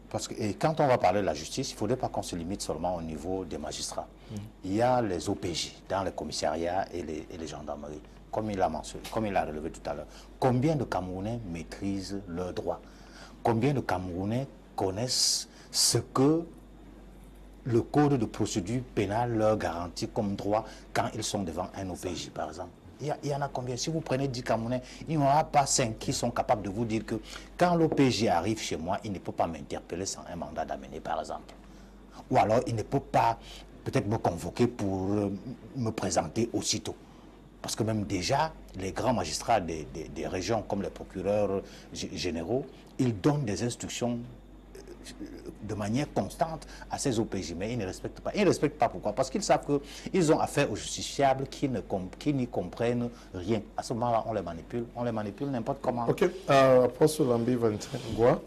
Parce que quand on va parler de la justice, il ne faudrait pas qu'on se limite seulement au niveau des magistrats. Il y a les OPJ dans les commissariats et les gendarmeries, comme il a mentionné, comme il a relevé tout à l'heure. Combien de Camerounais maîtrisent leurs droits? Combien de Camerounais connaissent ce que le code de procédure pénale leur garantit comme droit quand ils sont devant un OPJ, par exemple? Il y en a combien? Si vous prenez 10 Camerounais, il n'y en aura pas 5 qui sont capables de vous dire que quand l'OPJ arrive chez moi, il ne peut pas m'interpeller sans un mandat d'amener, par exemple. Ou alors, il ne peut pas peut-être me convoquer pour me présenter aussitôt. Parce que même déjà, les grands magistrats des régions, comme les procureurs généraux, ils donnent des instructions de manière constante à ces OPJ, mais ils ne respectent pas. Ils ne respectent pas pourquoi? Parce qu'ils savent qu'ils ont affaire aux justiciables qui n'y comprennent rien. À ce moment-là, on les manipule n'importe comment. Okay, Apostle Ambe, Valentine, Ngwa,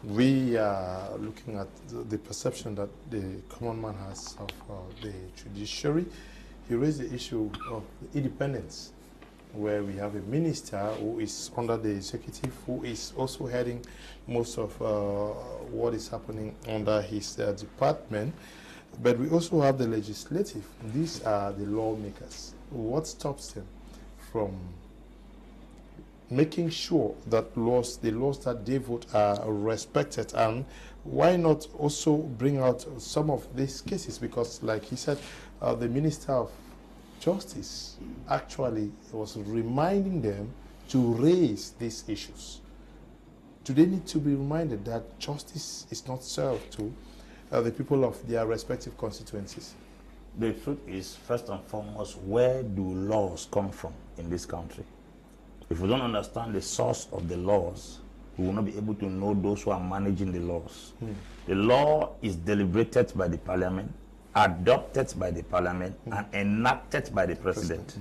we are looking at the perception that the common man has of the judiciary. You raised the issue of independence, where we have a minister who is under the executive, who is also heading most of what is happening under his department. But we also have the legislative. These are the lawmakers. What stops them from making sure that the laws that they vote are respected? And why not also bring out some of these cases? Because like he said, the Minister of Justice actually was reminding them to raise these issues. Do they need to be reminded that justice is not served to the people of their respective constituencies? The truth is, first and foremost, where do laws come from in this country? If we don't understand the source of the laws, we will not be able to know those who are managing the laws. The law is deliberated by the parliament, adopted by the parliament, and enacted by the president.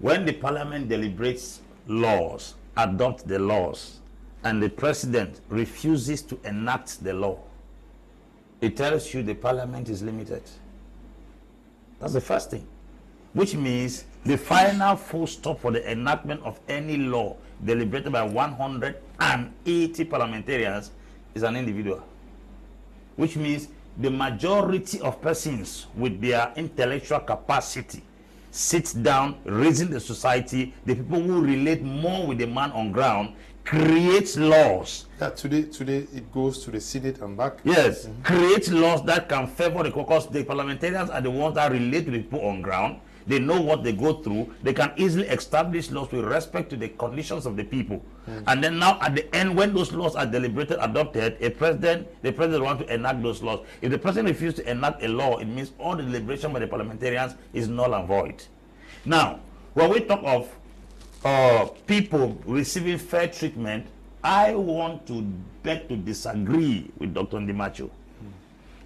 When the parliament deliberates laws, adopts the laws, and the president refuses to enact the law, it tells you the parliament is limited. That's the first thing. Which means the final full stop for the enactment of any law deliberated by 180 parliamentarians is an individual. Which means the majority of persons with their intellectual capacity sit down, reason the society, the people who relate more with the man on ground, creates laws. Yeah, today it goes to the Senate and back. Yes, create laws that can favor the caucus. The parliamentarians are the ones that relate to the people on ground. They know what they go through. They can easily establish laws with respect to the conditions of the people. And then now at the end, when those laws are deliberated, adopted, the president wants to enact those laws. If the president refuses to enact a law, it means all the deliberation by the parliamentarians is null and void. Now, when we talk of people receiving fair treatment, I want to beg to disagree with Dr. Ndimancho.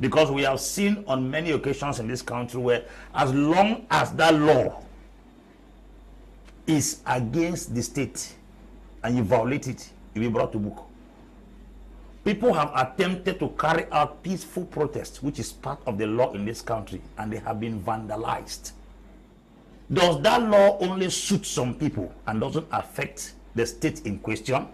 Because we have seen on many occasions in this country where as long as that law is against the state and you violate it, you'll be brought to book. People have attempted to carry out peaceful protests, which is part of the law in this country, and they have been vandalized. Does that law only suit some people and doesn't affect the state in question?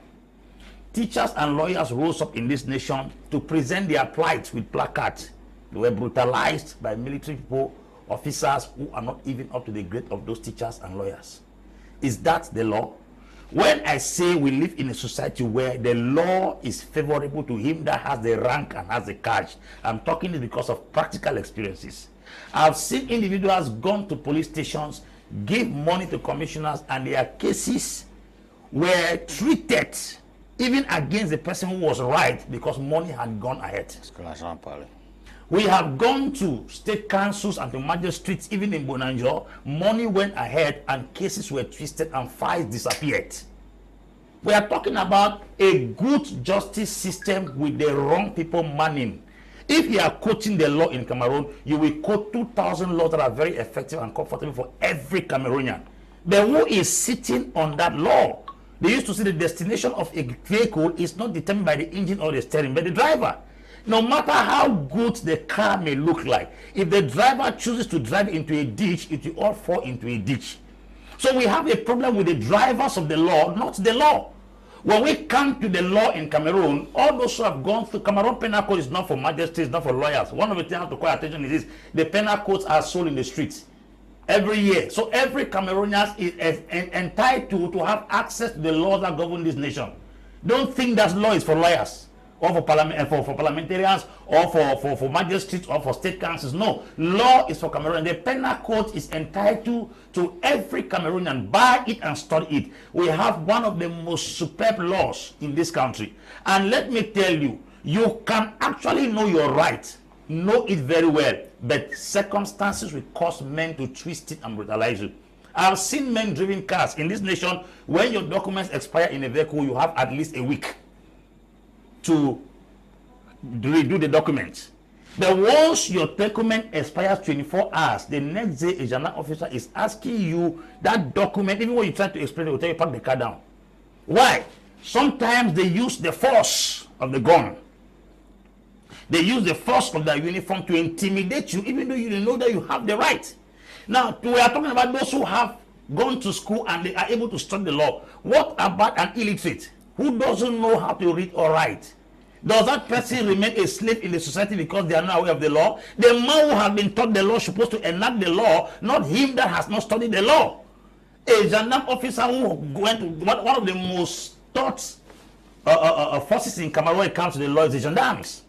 Teachers and lawyers rose up in this nation to present their plight with placards. They were brutalized by military people, officers who are not even up to the grade of those teachers and lawyers. Is that the law? When I say we live in a society where the law is favorable to him that has the rank and has the cash, I'm talking because of practical experiences. I've seen individuals gone to police stations, give money to commissioners, and their cases were treated even against the person who was right because money had gone ahead. We have gone to state councils and to magistrates, even in Bonanjo, money went ahead and cases were twisted and files disappeared. We are talking about a good justice system with the wrong people manning. If you are quoting the law in Cameroon, you will quote 2,000 laws that are very effective and comfortable for every Cameroonian. But who is sitting on that law? They used to say the destination of a vehicle is not determined by the engine or the steering, but the driver. No matter how good the car may look like, if the driver chooses to drive into a ditch, it will all fall into a ditch. So we have a problem with the drivers of the law, not the law. when we come to the law in Cameroon, all those who have gone through, Cameroon penal code is not for magistrates, not for lawyers. One of the things I have to call attention is this: the penal codes are sold in the streets every year. So every Cameroonian is entitled to have access to the laws that govern this nation. Don't think that law is for lawyers, or for parliamentarians, or for magistrates, or for state councils. No, law is for Cameroon. The penal code is entitled to every Cameroonian. Buy it and study it. We have one of the most superb laws in this country. And let me tell you, you can actually know your right, know it very well, but circumstances will cause men to twist it and brutalize you. I've seen men driving cars in this nation. When your documents expire in a vehicle, you have at least a week to redo the documents. But once your document expires 24 hours, the next day a general officer is asking you that document. Even when you try to explain it, will tell you pack the car down. Why? Sometimes they use the force of the gun. They use the force of their uniform to intimidate you, even though you know that you have the right. Now, we are talking about those who have gone to school and they are able to study the law. What about an illiterate who doesn't know how to read or write? Does that person remain a slave in the society because they are not aware of the law? The man who has been taught the law is supposed to enact the law, not him that has not studied the law. A gendarme officer who went to one of the most taught forces in Cameroon when it comes to the law is the gendarmes.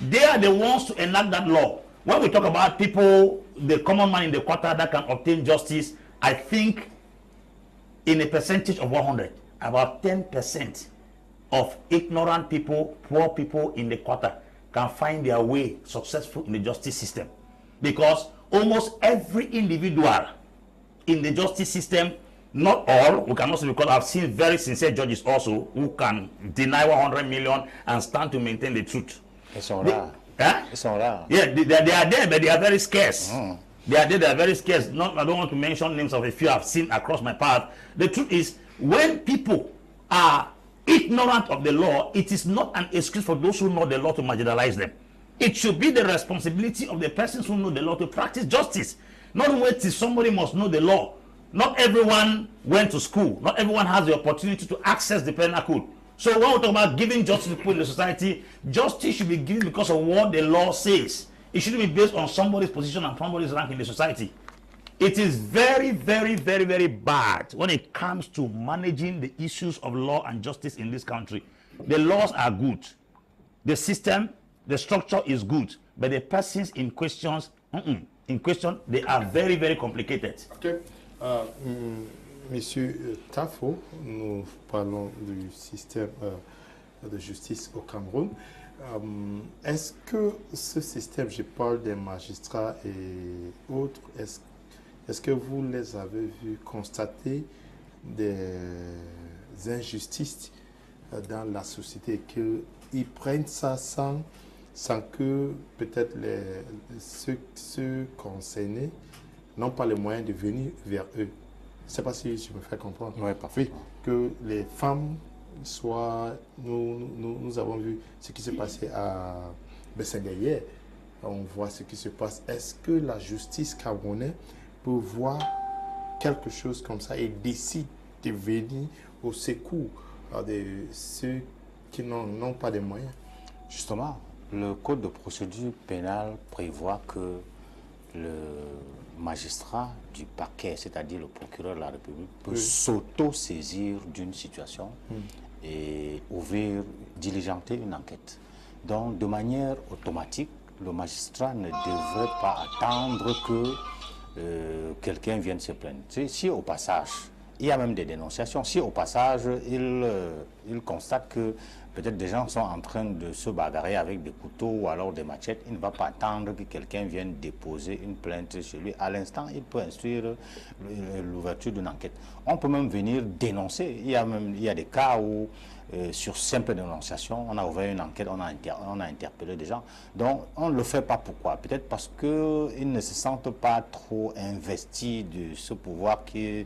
They are the ones to enact that law. When we talk about people, the common man in the quarter that can obtain justice, I think in a percentage of 100, about 10% of ignorant people, poor people in the quarter can find their way successful in the justice system. Because almost every individual in the justice system, not all, we cannot say, because I've seen very sincere judges also who can deny 100 million and stand to maintain the truth. It's all right. It's all right. Yeah, they are there, but they are very scarce. They are there, they are very scarce. I don't want to mention names of a few I've seen across my path. The truth is, when people are ignorant of the law, it is not an excuse for those who know the law to marginalize them. It should be the responsibility of the persons who know the law to practice justice. Not wait till somebody must know the law. Not everyone went to school. Not everyone has the opportunity to access the penal code. So when we talk about giving justice to people in the society, justice should be given because of what the law says. It shouldn't be based on somebody's position and somebody's rank in the society. It is very, very, very, very bad when it comes to managing the issues of law and justice in this country. The laws are good. The system, the structure is good. But the persons in question, they are very, very complicated. Okay. Monsieur Tafo, nous parlons du système de justice au Cameroun. Est-ce que ce système, je parle des magistrats et autres, est-ce que vous les avez vus constater des injustices dans la société, qu'ils prennent ça sans que peut-être ceux concernés n'ont pas les moyens de venir vers eux? Je ne sais pas si je me fais comprendre. Oui, parfait. Que les femmes soient... Nous avons vu ce qui s'est passé à Bessenga hier. On voit ce qui se passe. Est-ce que la justice camerounaise peut voir quelque chose comme ça et décide de venir au secours de ceux qui n'ont pas de moyens? Justement, le code de procédure pénale prévoit que le magistrat du parquet, c'est-à-dire le procureur de la République, peut s'auto-saisir d'une situation et diligenter une enquête. Donc, de manière automatique, le magistrat ne devrait pas attendre que quelqu'un vienne se plaindre. Si au passage, il y a même des dénonciations, si au passage, il constate que peut-être des gens sont en train de se bagarrer avec des couteaux ou alors des machettes, il ne va pas attendre que quelqu'un vienne déposer une plainte chez lui. À l'instant, il peut instruire l'ouverture d'une enquête. On peut même venir dénoncer. Il y a des cas où, sur simple dénonciation, on a ouvert une enquête, on a interpellé des gens. Donc, on ne le fait pas. Pourquoi? Peut-être parce qu'ils ne se sentent pas trop investis de ce pouvoir qui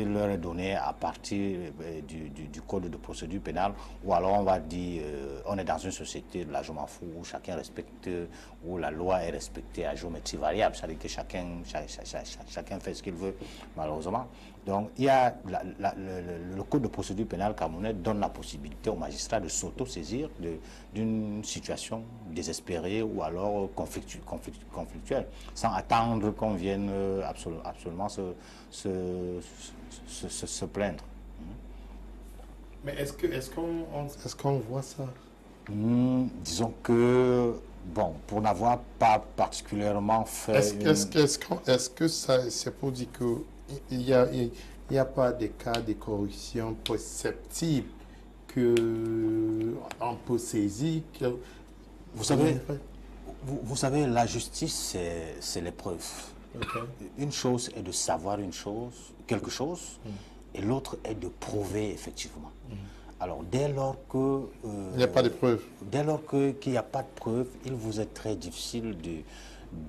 leur est donné à partir du code de procédure pénale, ou alors on va dire on est dans une société de la je m'en fous où chacun respecte, où la loi est respectée à géométrie variable, c'est-à-dire que chacun fait ce qu'il veut, malheureusement. Donc, il y a le code de procédure pénale camerounais donne la possibilité aux magistrats de s'auto-saisir d'une situation désespérée ou alors conflictuelle, sans attendre qu'on vienne absolument se plaindre. Mais est-ce qu'on voit ça? Disons que, bon, pour n'avoir pas particulièrement fait... Est-ce que ça, c'est pour dire qu'il n'y a pas de cas de corruption perceptibles qu'on peut saisir vous savez, la justice, c'est l'épreuve. Okay. Une chose est de savoir quelque chose, et l'autre est de prouver effectivement. Alors, dès lors que... il n'y a pas de preuves. Dès lors qu'il n'y a pas de preuves, il vous est très difficile de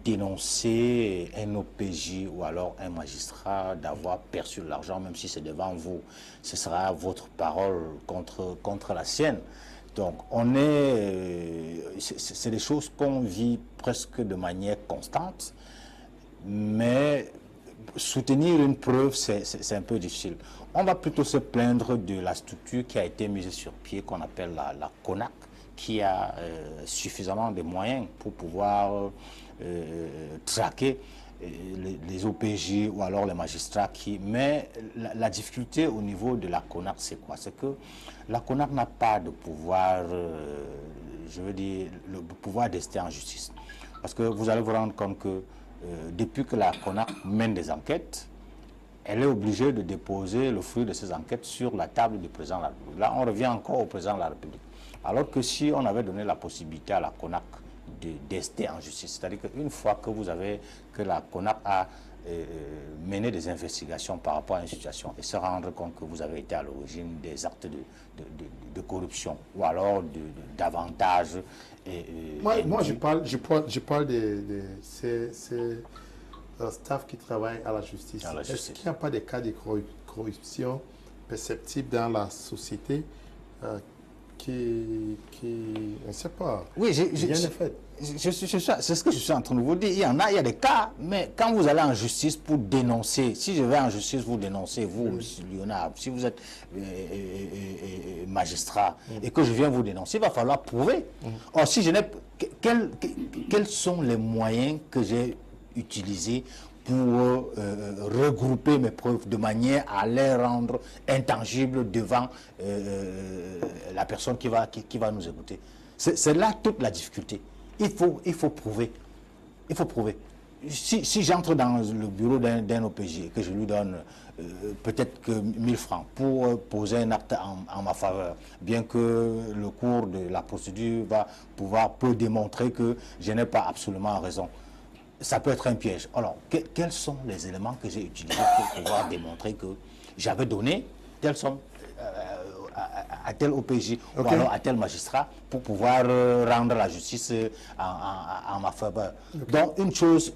dénoncer un OPJ ou alors un magistrat d'avoir perçu l'argent, même si c'est devant vous. Ce sera votre parole contre la sienne. Donc, c'est des choses qu'on vit presque de manière constante, mais soutenir une preuve, c'est un peu difficile. On va plutôt se plaindre de la structure qui a été mise sur pied, qu'on appelle la CONAC, qui a suffisamment de moyens pour pouvoir traquer les OPJ ou alors les magistrats mais la difficulté au niveau de la CONAC, c'est quoi? C'est que la CONAC n'a pas de pouvoir, je veux dire, le pouvoir d'ester en justice. Parce que vous allez vous rendre compte que depuis que la CONAC mène des enquêtes, elle est obligée de déposer le fruit de ces enquêtes sur la table du président de la République. Là, on revient encore au président de la République. Alors que si on avait donné la possibilité à la CONAC d'ester en justice, c'est-à-dire qu'une fois que la CONAC a mené des investigations par rapport à une situation et se rendre compte que vous avez été à l'origine des actes de corruption ou alors d'avantages. Moi, je parle de ces staff qui travaillent à la justice. Est-ce qu'il n'y a pas de cas de corruption perceptibles dans la société qui on ne sait pas. Oui, c'est ce que je suis en train de vous dire. Il y a des cas, mais quand vous allez en justice pour dénoncer, si je vais en justice vous dénoncer, vous, M. Leonard, si vous êtes magistrat et que je viens vous dénoncer, il va falloir prouver. Or, si je n'ai... Quels sont les moyens que j'ai utilisés pour regrouper mes preuves de manière à les rendre intangibles devant la personne qui va nous écouter. C'est là toute la difficulté. Il faut prouver. Il faut prouver. Si j'entre dans le bureau d'un OPJ et que je lui donne peut-être que 1000 francs pour poser un acte en ma faveur, bien que le cours de la procédure peut démontrer que je n'ai pas absolument raison, ça peut être un piège. Alors, quels sont les éléments que j'ai utilisés pour pouvoir démontrer que j'avais donné telle somme à tel OPJ ou alors à tel magistrat pour pouvoir rendre la justice en ma faveur. Donc, une chose,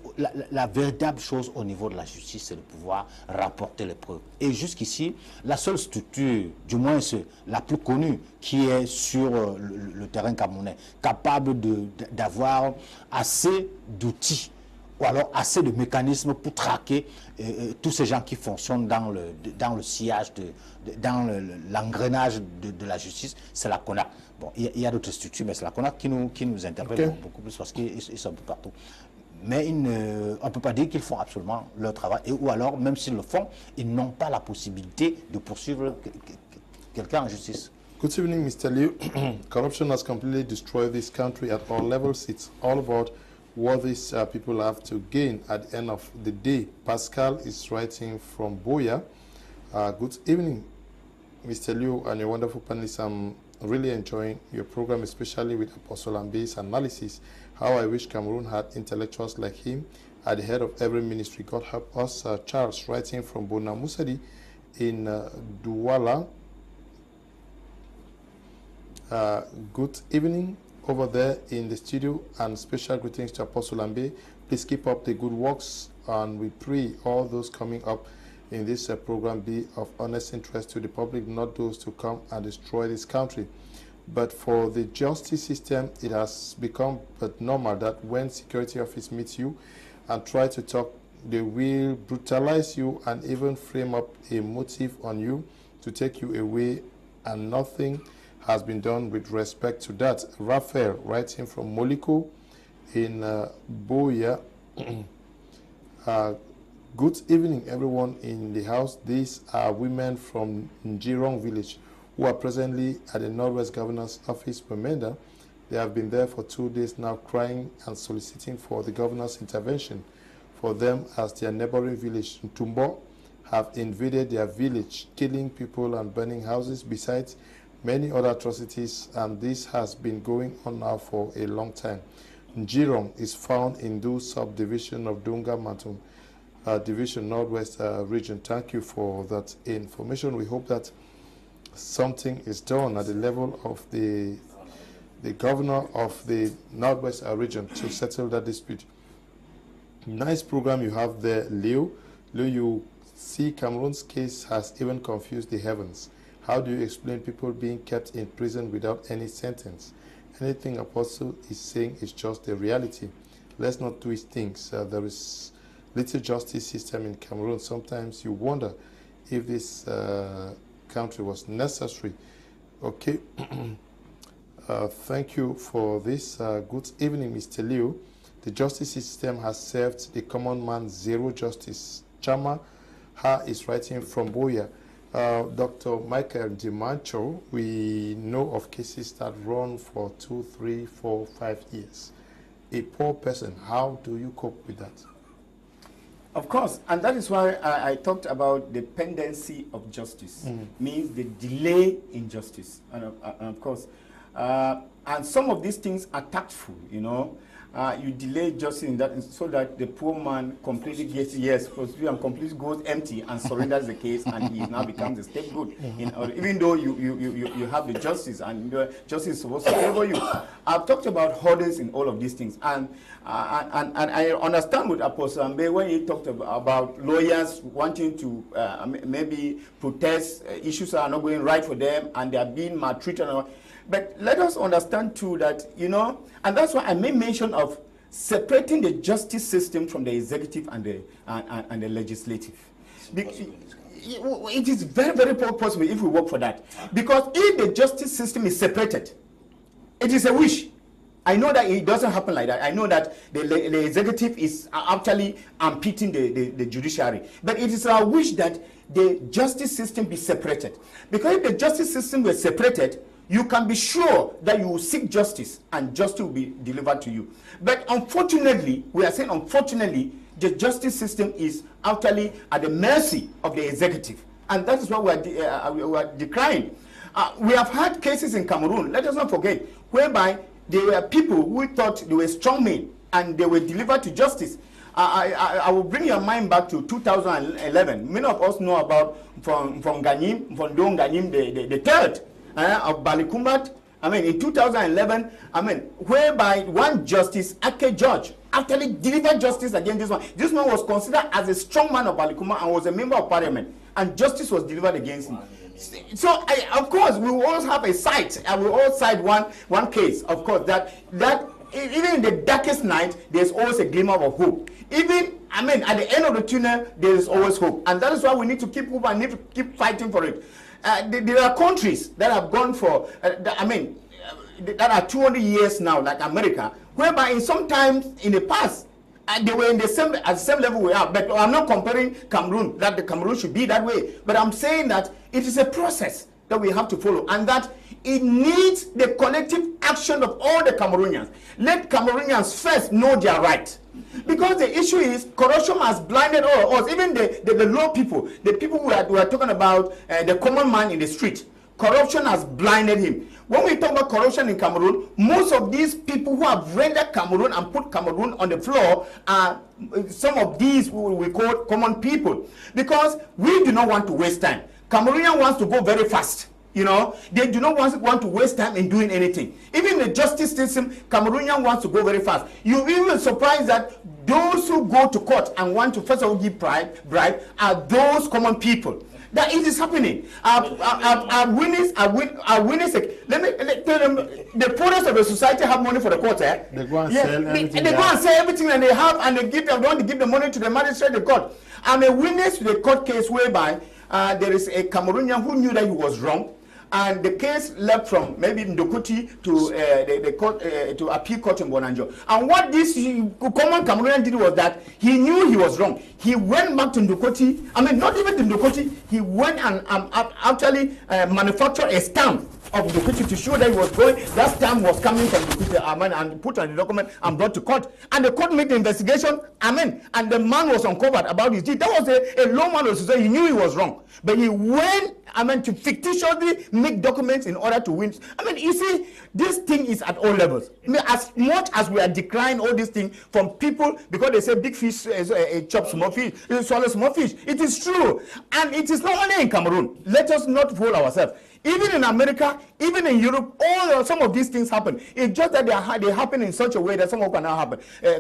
la véritable chose au niveau de la justice, c'est de pouvoir rapporter les preuves. Et jusqu'ici, la seule structure, du moins la plus connue, qui est sur le terrain camerounais, capable d'avoir assez d'outils ou alors assez de mécanismes pour traquer tous ces gens qui fonctionnent dans le sillage, dans l'engrenage de la justice, c'est la CONAC. Bon, il y a d'autres structures, mais c'est la CONAC qui nous interpelle beaucoup plus parce qu'ils sont un peu partout. Mais on ne peut pas dire qu'ils font absolument leur travail, ou alors, même s'ils le font, ils n'ont pas la possibilité de poursuivre quelqu'un en justice. Good evening, Mr. Liu. Corruption has completely destroyed this country at all levels. It's all about what these people have to gain at the end of the day. Pascal is writing from Boya. Good evening, Mr. Liu and your wonderful panelists. I'm really enjoying your program, especially with Apostle Ambe's analysis. How I wish Cameroon had intellectuals like him at the head of every ministry. God help us. Charles, writing from Bona Musadi in Douala. Good evening over there in the studio, and special greetings to Apostle Ambe. Please keep up the good works, and we pray all those coming up in this program be of honest interest to the public, not those to come and destroy this country. But for the justice system, it has become but normal that when security office meets you and try to talk They will brutalize you and even frame up a motive on you to take you away, and nothing has been done with respect to that. Raphael, writing from Moliko in Boya. Good evening, everyone in the house. These are women from Njirong village who are presently at the Northwest Governor's office, Bamenda. They have been there for 2 days now, crying and soliciting for the governor's intervention for them, as their neighboring village, Ntumbo, have invaded their village, killing people and burning houses, besides many other atrocities, and this has been going on now for a long time. Njirong is found in Do subdivision of Dunga Matum Division, Northwest region. Thank you for that information. We hope that something is done at the level of the governor of the Northwest region to settle that dispute. Nice program you have there, Leo. Leo, you see Cameroon's case has even confused the heavens. How do you explain people being kept in prison without any sentence? Anything Apostle is saying is just the reality. Let's not twist things. There is little justice system in Cameroon. Sometimes you wonder if this country was necessary. Okay. Thank you for this. Good evening, Mr. Liu. The justice system has served the common man zero justice. Chama Ha is writing from Boya. Dr. Micheal Ndimancho, we know of cases that run for 2, 3, 4, 5 years. A poor person, how do you cope with that? Of course, and that is why I talked about the pendency of justice, means the delay in justice. And of course, and some of these things are tactful, you know. You delay justice in that so that the poor man completely gets, yes, and completely goes empty and surrenders the case, and he now becomes a scapegoat. Even though you have the justice, and the justice is supposed to favor you. I've talked about hurdles in all of these things, and I understand with Apostle Ambe when he talked about lawyers wanting to maybe protest issues that are not going right for them, and they are being maltreated. But let us understand too that, you know, and that's why I made mention of separating the justice system from the executive and the legislative. It is very, very possible if we work for that. Because if the justice system is separated, it is a wish. I know that it doesn't happen like that. I know that the executive is actually impeding the judiciary. But it is our wish that the justice system be separated. Because if the justice system were separated, you can be sure that you will seek justice and justice will be delivered to you. But unfortunately, we are saying unfortunately, the justice system is actually at the mercy of the executive. And that is what we are decrying. We have had cases in Cameroon, let us not forget, whereby there were people who thought they were strong men and they were delivered to justice. I will bring your mind back to 2011. Many of us know about from Ganyim, from Don Ganyim, the third. Of Balikumbat, I mean, in 2011, I mean, whereby one justice, Ake Judge, actually delivered justice against this one. This man was considered as a strong man of Balikuma and was a member of parliament, and justice was delivered against him. So, of course, we will always have a side, and we will all side one case, of course, that even in the darkest night, there's always a glimmer of hope. Even, I mean, at the end of the tunnel, there is always hope. And that is why we need to keep hope and need to keep fighting for it. There are countries that have gone for, that are 200 years now, like America, whereby in sometimes in the past, they were in at the same level we are. But I'm not comparing Cameroon, that the Cameroon should be that way. But I'm saying that it is a process that we have to follow, and that it needs the collective action of all the Cameroonians. Let Cameroonians first know their right. Because the issue is corruption has blinded all of us, even the low people, the people who are talking about the common man in the street. Corruption has blinded him. When we talk about corruption in Cameroon, most of these people who have rendered Cameroon and put Cameroon on the floor are some of these we call common people. Because we do not want to waste time. Cameroonian wants to go very fast. You know, they do not want to waste time in doing anything. Even the justice system, Cameroonian wants to go very fast. You're even surprised that those who go to court and want to first of all give bribe are those common people. that it is happening. Our winners. Let me tell them, the poorest of the society have money for the court. They go and sell everything. They go and sell everything and they have, and they want to give the money to the magistrate, the court. I'm a witness to the court case whereby there is a Cameroonian who knew that he was wrong, and the case left from maybe Ndokoti to the court to appeal court in Bonanjo. And what this common Cameroonian did was that he knew he was wrong. He went back to Ndokoti. I mean, not even to Ndokoti. He went and actually manufactured a stamp of Ndokoti to show that he was going. That stamp was coming from Ndokoti, and put on the document and brought to court. And the court made the investigation. And the man was uncovered about his deed. That was a low man of society. He knew he was wrong, but he went. To fictitiously make documents in order to win. You see, this thing is at all levels. As much as we are decrying all these things from people, because they say big fish chop small fish, swallow small fish. It is true. And it is not only in Cameroon. Let us not fool ourselves. Even in America, even in Europe, some of these things happen. It's just that they happen in such a way that some of them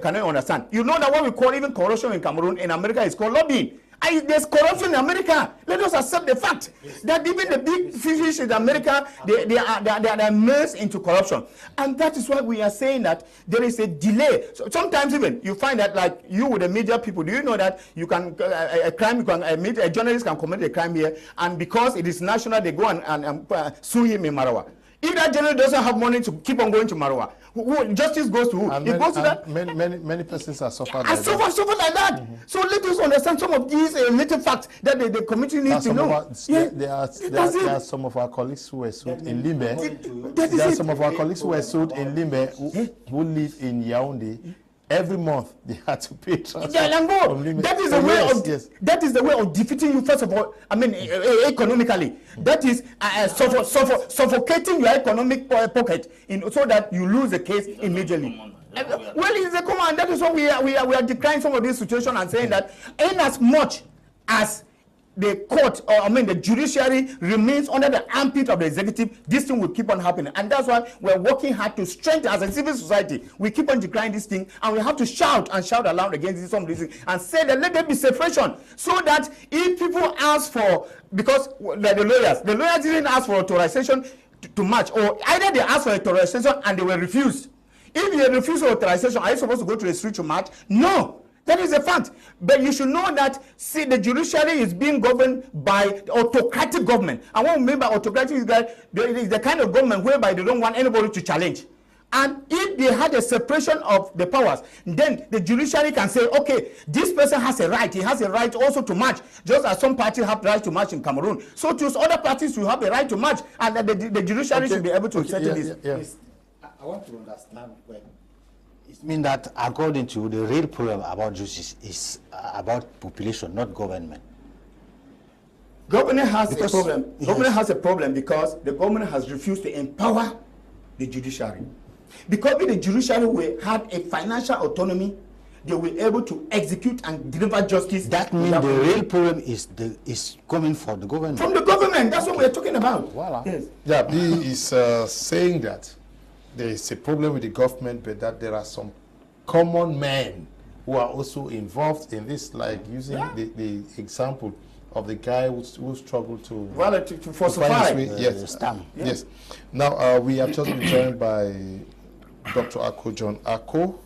cannot understand. You know that what we call even corruption in Cameroon, in America, is called lobbying. There's corruption in America. Let us accept the fact that even the big fish in America, they are immersed into corruption. And that is why we are saying that there is a delay. So sometimes even you find that, like you with the media people, do you know that you can a journalist can commit a crime here, and because it is national, they go and sue him in Marawa. If that journalist doesn't have money to keep on going to Marawa, justice goes to who? It goes to that. Many persons are suffered like that. Suffered like that. Mm-hmm. So let us understand some of these little facts that the community needs to know. There are some of our colleagues who were sued in Limbe. There are some of our colleagues who were sued in Limbe who live in Yaoundé. Every month they had to pay transfer. That is the way of that is the way of defeating you. First of all, economically, that is suffocating your economic pocket so that you lose the case immediately. Well, it's a command. That is why we are decrying some of this situation and saying that in as much as the court, the judiciary remains under the armpit of the executive, this thing will keep on happening. And that's why we're working hard to strengthen as a civil society. We keep on decrying this thing, and we have to shout aloud against some of these things and say that let there be separation, so that if people ask for, because the lawyers didn't ask for authorization to march, or either they asked for authorization and they were refused. If they refuse authorization, are you supposed to go to the street to march? No. That is a fact. But you should know that, see, the judiciary is being governed by autocratic government. And what we mean by autocratic is that it is the kind of government whereby they don't want anybody to challenge. And if they had a separation of the powers, then the judiciary can say, okay, this person has a right. He has a right also to march, just as some parties have the right to march in Cameroon. So to other parties who have the right to march, and the judiciary should be able to settle this. Yes. I want to understand when. It means that, according to you, the real problem about justice is about population, not government. Government has a problem. Yes. Government has a problem because the government has refused to empower the judiciary. Because if the judiciary had a financial autonomy, they were able to execute and deliver justice. That means the real problem is coming from the government. From the government, that's what we're talking about. Voila. Yes. Yeah, he is saying that there is a problem with the government, but that there are some common men who are also involved in this, like using the example of the guy who struggled to falsify. Yes. Yes. Now, we have just been joined by Dr. John Ako.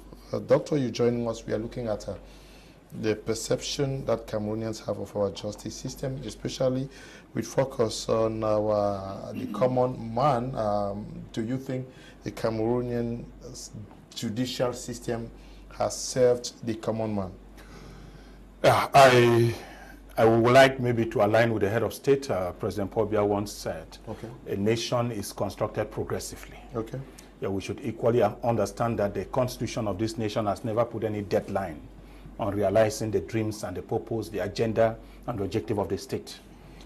Doctor, you're joining us. We are looking at the perception that Cameroonians have of our justice system, especially with focus on the common man. Do you think the Cameroonian judicial system has served the common man? I would like maybe to align with the head of state. President Paul Biya once said, a nation is constructed progressively. Okay. Yeah, we should equally understand that the constitution of this nation has never put any deadline on realizing the dreams and the purpose, the agenda and the objective of the state.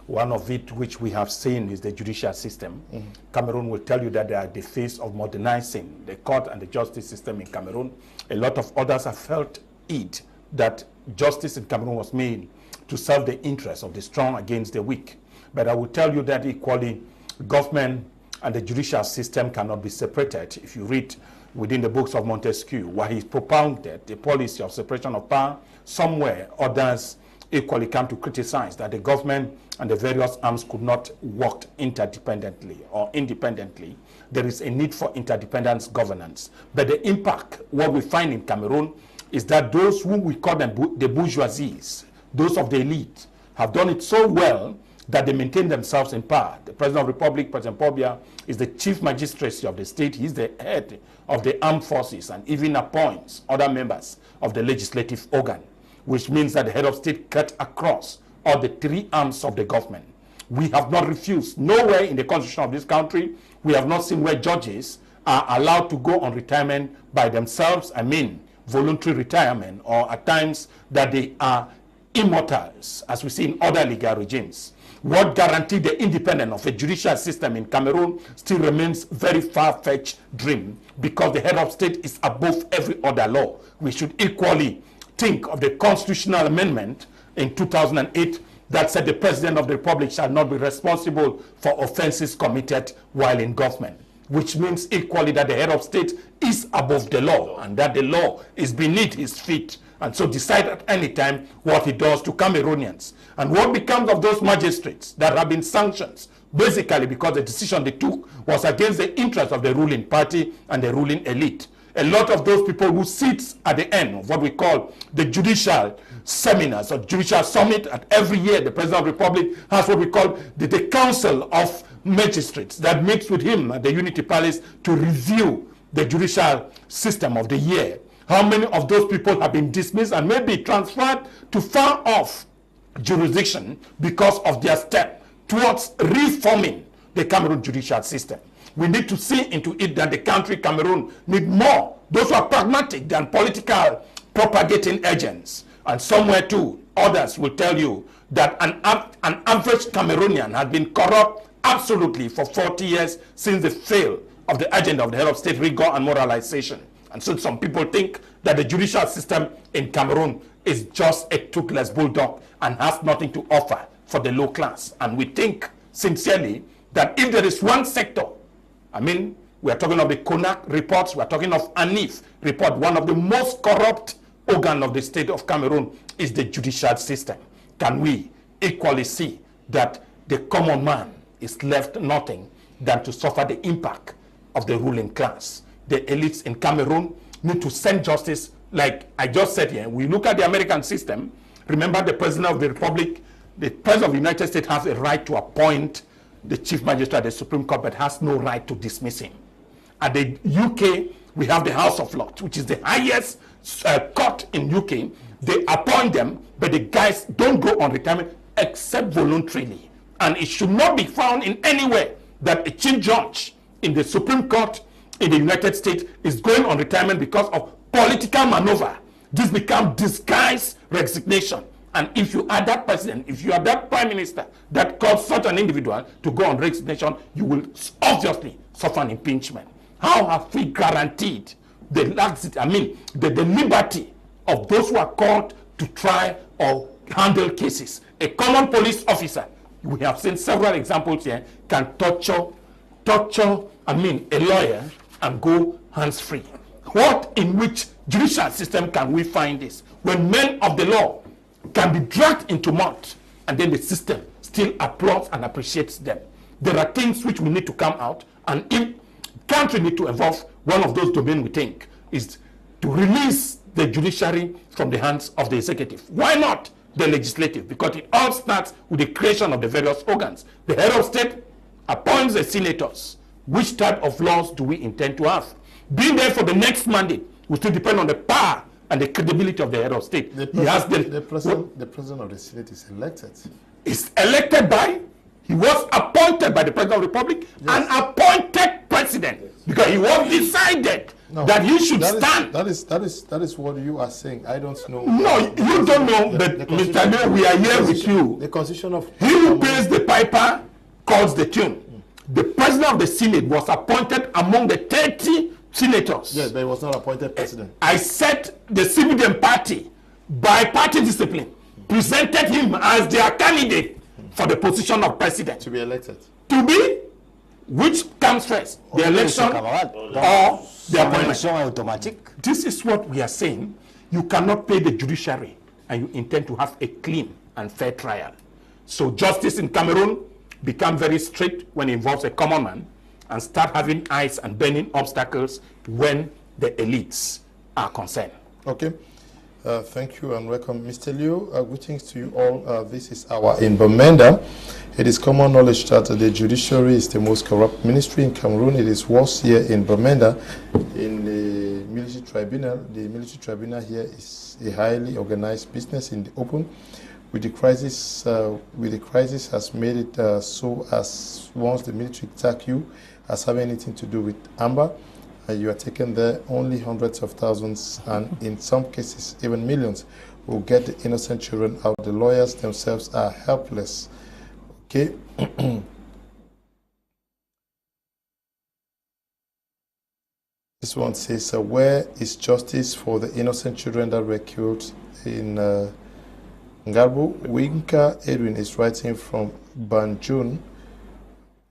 One of it which we have seen is the judicial system. Mm-hmm. Cameroon will tell you that they are the face of modernizing the court and the justice system in Cameroon. A lot of others have felt it, that justice in Cameroon was made to serve the interests of the strong against the weak. But I will tell you that equally, government and the judicial system cannot be separated. If you read within the books of Montesquieu, where he propounded the policy of separation of power, somewhere others equally come to criticize that the government and the various arms could not work interdependently or independently. There is a need for interdependence governance. But the impact, what we find in Cameroon, is that those who we call them the bourgeoisies, those of the elite, have done it so well that they maintain themselves in power. The President of the Republic, President Pobia, is the chief magistracy of the state. He's the head of the armed forces and even appoints other members of the legislative organ, which means that the head of state cut across all the three arms of the government. We have not refused. Nowhere in the constitution of this country, we have not seen where judges are allowed to go on retirement by themselves. I mean, voluntary retirement, or at times that they are immortals, as we see in other legal regimes. What guaranteed the independence of a judicial system in Cameroon still remains very far-fetched dream, because the head of state is above every other law. We should equally think of the constitutional amendment in 2008 that said the President of the Republic shall not be responsible for offenses committed while in government, which means equally that the head of state is above the law and that the law is beneath his feet, and so decide at any time what he does to Cameroonians. And what becomes of those magistrates that have been sanctioned, basically because the decision they took was against the interest of the ruling party and the ruling elite. A lot of those people who sit at the end of what we call the judicial seminars or judicial summit, at every year the President of the Republic has what we call the Council of Magistrates that meets with him at the Unity Palace to review the judicial system of the year. How many of those people have been dismissed and maybe transferred to far off jurisdiction because of their step towards reforming the Cameroon judicial system? We need to see into it that the country, Cameroon, need more. Those who are pragmatic than political propagating agents. And somewhere too, others will tell you that an average Cameroonian has been corrupt absolutely for 40 years since the fail of the agenda of the head of state, rigor and moralization. And so some people think that the judicial system in Cameroon is just a toothless bulldog and has nothing to offer for the low class. And we think sincerely that if there is one sector, I mean, we are talking of the CONAC reports, we are talking of ANIF report, one of the most corrupt organ of the state of Cameroon is the judicial system. Can we equally see that the common man is left nothing than to suffer the impact of the ruling class? The elites in Cameroon need to send justice. Like I just said here, we look at the American system. Remember, the President of the Republic, the President of the United States has a right to appoint the Chief Magistrate at the Supreme Court, but has no right to dismiss him. At the UK, we have the House of Lords, which is the highest court in UK. They appoint them, but the guys don't go on retirement except voluntarily. And it should not be found in anywhere that a chief judge in the Supreme Court in the United States is going on retirement because of political maneuver. This becomes disguised resignation. And if you are that president, if you are that prime minister that caused such an individual to go on resignation, you will obviously suffer an impeachment. How have we guaranteed the liberty of those who are called to try or handle cases? A common police officer, we have seen several examples here, can torture a lawyer and go hands-free. What in which judicial system can we find this? When men of the law can be dragged into mud and then the system still applauds and appreciates them. There are things which we need to come out, and if country need to evolve, one of those domains we think is to release the judiciary from the hands of the executive. Why not the legislative? Because it all starts with the creation of the various organs. The head of state appoints the senators. Which type of laws do we intend to have? Being there for the next mandate will still depend on the power and the credibility of the head of state. The president of the Senate is elected. Is elected by, he was appointed by the President of the Republic, yes. An appointed president, because he was decided that he should stand. That is what you are saying. I don't know. No, you don't know, but Mr. Mayor, we are here with you. The constitution of... He who plays the piper calls the tune. The President of the Senate was appointed among the 30 senators. Yes, but he was not appointed president. I said the CPDM party, by party discipline, presented him as their candidate for the position of president. To be elected. To be? Which comes first? The election or the appointment? This is what we are saying. You cannot pay the judiciary and you intend to have a clean and fair trial. So justice in Cameroon become very strict when it involves a common man and start having eyes and burning obstacles when the elites are concerned. Okay. Thank you and welcome. Mr. Liu, greetings to you all. This is our in Bamenda. It is common knowledge that the judiciary is the most corrupt ministry in Cameroon. It is worse here in Bamenda in the military tribunal. The military tribunal here is a highly organized business in the open. With the crisis has made it so as once the military attack you as having anything to do with Ambe, you are taken there, only hundreds of thousands and in some cases even millions will get the innocent children out. The lawyers themselves are helpless. Okay. This one says, where is justice for the innocent children that were killed in Ngarbu? Winka Edwin is writing from Banjul.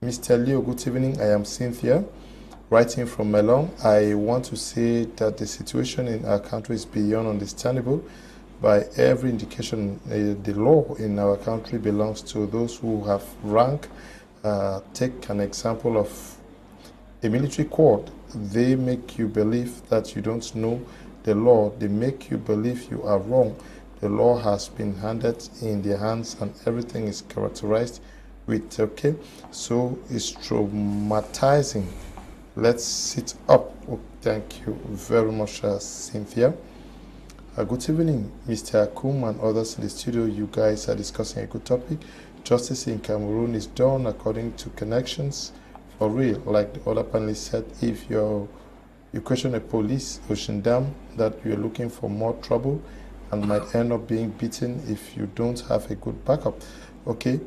Mr. Leo, good evening. I am Cynthia, writing from Melon. I want to say that the situation in our country is beyond understandable. By every indication, the law in our country belongs to those who have rank. Take an example of a military court. They make you believe that you don't know the law. They make you believe you are wrong. The law has been handed in their hands and everything is characterized with, okay, so it's traumatizing. Let's sit up. Oh, thank you very much, Cynthia. Good evening, Mr. Kum and others in the studio. You guys are discussing a good topic. Justice in Cameroon is done according to connections. For real, like the other panelists said, if you question a police ocean dam that you're looking for more trouble and might end up being beaten if you don't have a good backup. Okay,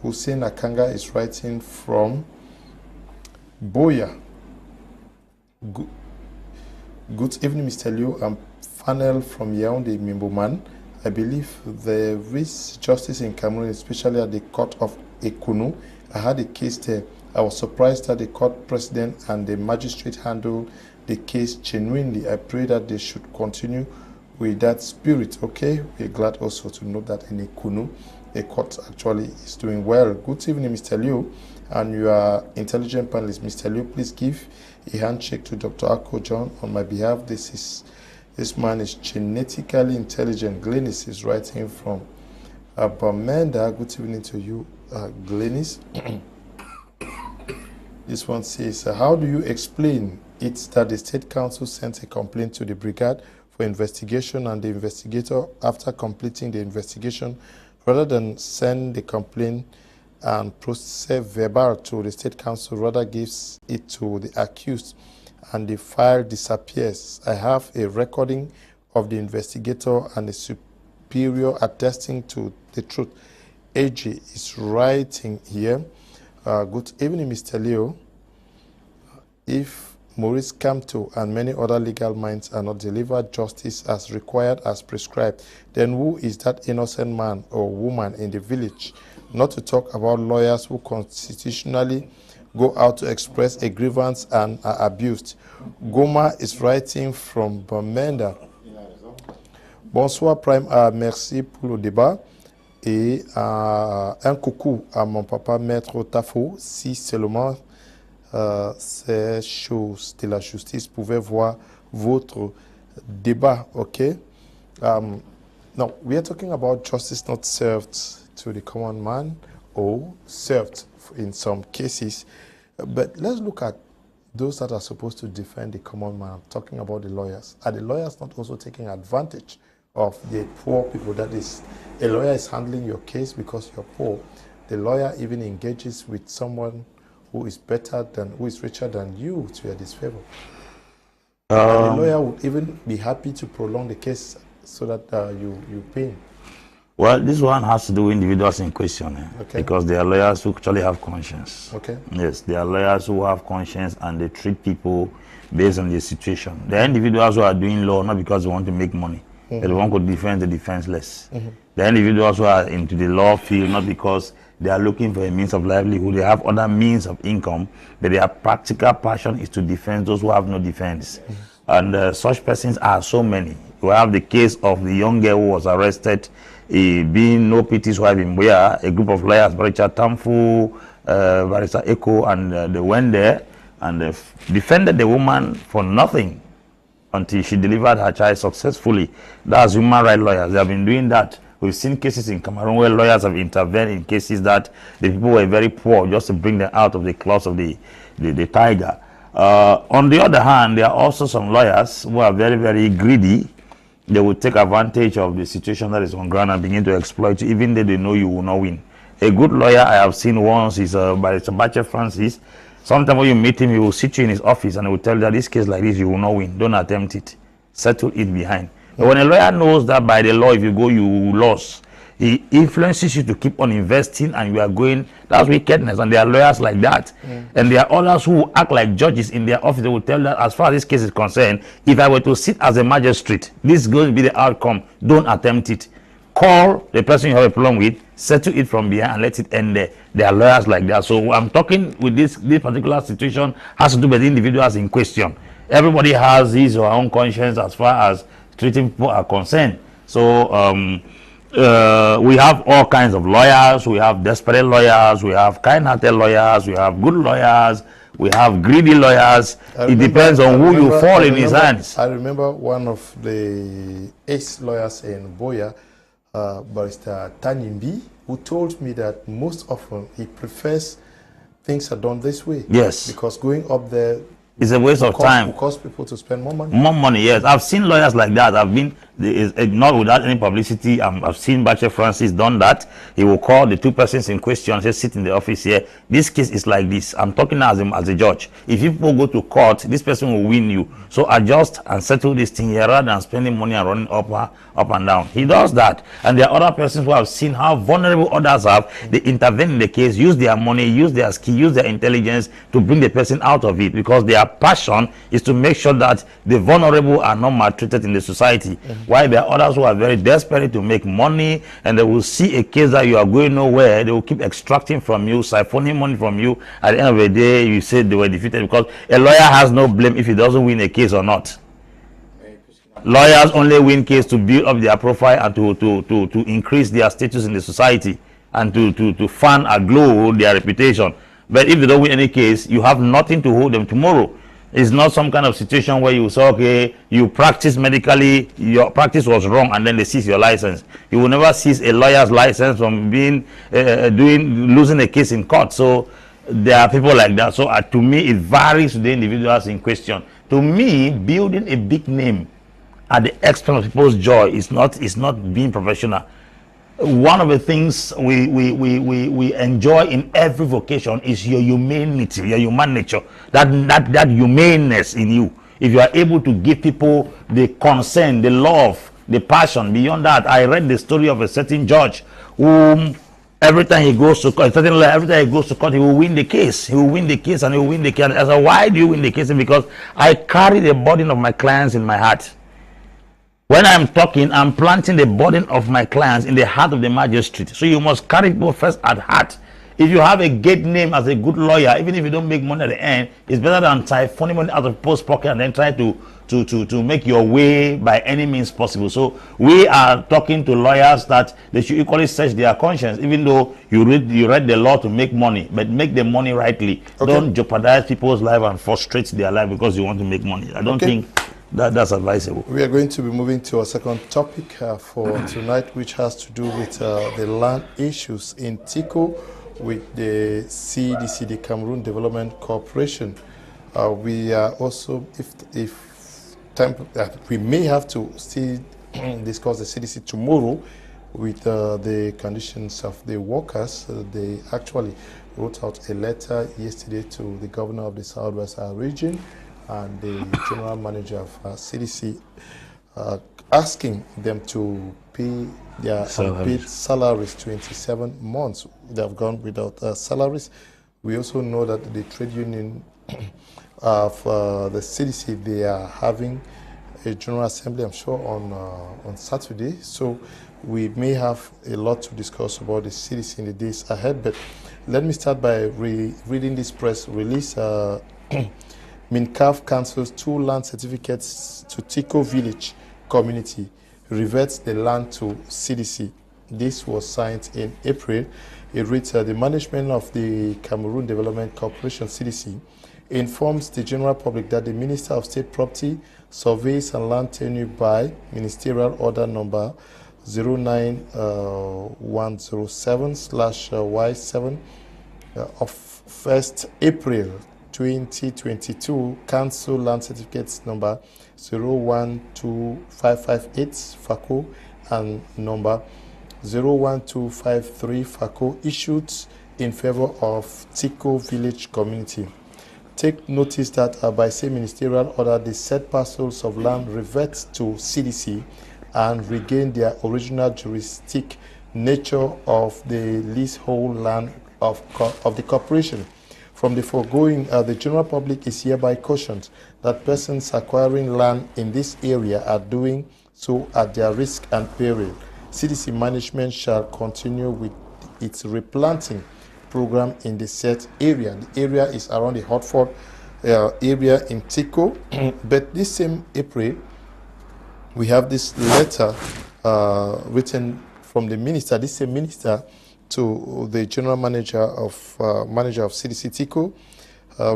Hussein Akanga is writing from Boya. Good evening, Mr. Liu. I'm Fanel from Yaoundé, Mimboman. I believe there is justice in Cameroon, especially at the court of Ekunu. I had a case there. I was surprised that the court president and the magistrate handled the case genuinely. I pray that they should continue with that spirit. Okay, we're glad also to know that in Ekunu, a court actually is doing well. Good evening, Mr. Liu, and your intelligent panelist. Mr. Liu, please give a handshake to Dr. Akko John on my behalf. This man is genetically intelligent. Glenis is writing from Bamenda. Good evening to you, Glenis. This one says, how do you explain it that the State Council sent a complaint to the brigade for investigation and the investigator, after completing the investigation, rather than send the complaint and process verbal to the State Council, rather gives it to the accused and the file disappears? I have a recording of the investigator and the superior attesting to the truth. AG is writing here. Good evening, Mr. Leo. If Maurice Kamto and many other legal minds are not delivered justice as required, as prescribed, then who is that innocent man or woman in the village? Not to talk about lawyers who constitutionally go out to express a grievance and are abused. Goma is writing from Bamenda. Bonsoir Prime, merci pour le débat. Et un coucou à mon papa Maître Tafo, si seulement ces choses de la justice pouvaient voir votre débat, okay? Now, we are talking about justice not served to the common man or served in some cases. But let's look at those that are supposed to defend the common man. I'm talking about the lawyers. Are the lawyers not also taking advantage of the poor people? That is, a lawyer is handling your case because you're poor. The lawyer even engages with someone who is richer than you to your disfavor. The lawyer would even be happy to prolong the case so that you pay. Well, this one has to do with individuals in question, okay. Because there are lawyers who actually have conscience. Okay. Yes, there are lawyers who have conscience and they treat people based on their situation. There are individuals who are doing law not because they want to make money, but they want to defend the defenseless. There are individuals who are into the law field not because they are looking for a means of livelihood. They have other means of income, but their practical passion is to defend those who have no defense. And such persons are so many. We have the case of the young girl who was arrested being no PT's wife in Buya, a group of lawyers, Barrister Tamfu, Barrister Echo, and they went there and defended the woman for nothing until she delivered her child successfully. That's human rights lawyers. They have been doing that. We've seen cases in Cameroon where lawyers have intervened in cases that the people were very poor just to bring them out of the claws of the tiger. On the other hand, there are also some lawyers who are very, very greedy. They will take advantage of the situation that is on ground and begin to exploit you, even though they know you will not win. A good lawyer I have seen once is Barrister Bache Francis. Sometimes when you meet him, he will sit you in his office and he will tell you that this case like this, you will not win. Don't attempt it. Settle it behind. But when a lawyer knows that by the law, if you go, you lose, he influences you to keep on investing and you are going, that's wickedness. And there are lawyers like that. And there are others who act like judges in their office. They will tell that as far as this case is concerned, if I were to sit as a magistrate, this is going to be the outcome. Don't attempt it. Call the person you have a problem with, settle it from behind and let it end there. There are lawyers like that. So I'm talking with this particular situation has to do with the individuals in question. Everybody has his or her own conscience as far as treating people are concerned. So we have all kinds of lawyers. We have desperate lawyers. We have kind-hearted lawyers. We have good lawyers. We have greedy lawyers. It depends on who you fall in his hands. I remember one of the ace lawyers in Boya, Barrister Tanimbi, who told me that most often he prefers things are done this way. Yes. Because going up there, it's a waste of time. It will cause people to spend more money. More money, yes. I've seen lawyers like that. I've been, not without any publicity, I've seen Bache Francis done that. He will call the two persons in question and say, sit in the office here. This case is like this. I'm talking now as a judge. If people go to court, this person will win you. So adjust and settle this thing here rather than spending money and running up and down. He does that. And there are other persons who have seen how vulnerable others have. They intervene in the case, use their money, use their skill, use their intelligence to bring the person out of it, because their passion is to make sure that the vulnerable are not maltreated in the society. While there are others who are very desperate to make money, and they will see a case that you are going nowhere, they will keep extracting from you, siphoning money from you. At the end of the day, you say they were defeated, because a lawyer has no blame if he doesn't win a case or not. Lawyers only win case to build up their profile and to increase their status in the society and to fan aglow their reputation. But if they don't win any case, you have nothing to hold them tomorrow. It's not some kind of situation where you say, okay, you practice medically, your practice was wrong, and then they seize your license. You will never seize a lawyer's license from being losing a case in court. So there are people like that. So to me, it varies to the individuals in question. To me, building a big name at the expense of people's joy is not being professional. One of the things we enjoy in every vocation is your humanity, your human nature, that humaneness in you. If you are able to give people the concern, the love, the passion, beyond that, I read the story of a certain judge whom every time he goes to court, every time he goes to court, he will win the case. He will win the case and he will win the case. I said, why do you win the case? Because I carry the burden of my clients in my heart. When I'm talking, I'm planting the burden of my clients in the heart of the magistrate. So you must carry people first at heart. If you have a great name as a good lawyer, even if you don't make money at the end, it's better than siphoning money out of people's pocket and then try to make your way by any means possible. So we are talking to lawyers that they should equally search their conscience, even though you read the law to make money, but make the money rightly. Okay. Don't jeopardize people's life and frustrate their life because you want to make money. I don't think that's advisable. We are going to be moving to our second topic for tonight, which has to do with the land issues in Tiko with the CDC, the Cameroon Development Corporation. We are also, if time, we may have to still discuss the CDC tomorrow with the conditions of the workers. They actually wrote out a letter yesterday to the governor of the Southwest region and the general manager of CDC, asking them to pay their unpaid salaries. 27 months they have gone without salaries. We also know that the trade union of the CDC, they are having a general assembly, I'm sure, on Saturday. So we may have a lot to discuss about the CDC in the days ahead. But let me start by reading this press release. MINCAF cancels 2 land certificates to Tiko village community, reverts the land to CDC. This was signed in April. It reads, the management of the Cameroon Development Corporation, CDC, informs the general public that the Minister of State Property, Surveys and Land Tenure by Ministerial Order Number 09107/Y7 of 1st April 2022 cancel land certificates number 012558 FACO and number 01253 FACO issued in favor of Tiko village community. Take notice that by same ministerial order, the said parcels of land revert to CDC and regain their original juristic nature of the leasehold land of the corporation. From the foregoing, the general public is hereby cautioned that persons acquiring land in this area are doing so at their risk and peril. CDC management shall continue with its replanting program in the said area. The area is around the Hotford area in Tiko. But this same April, we have this letter written from the minister, this same minister, to the general manager of CDC Tiko,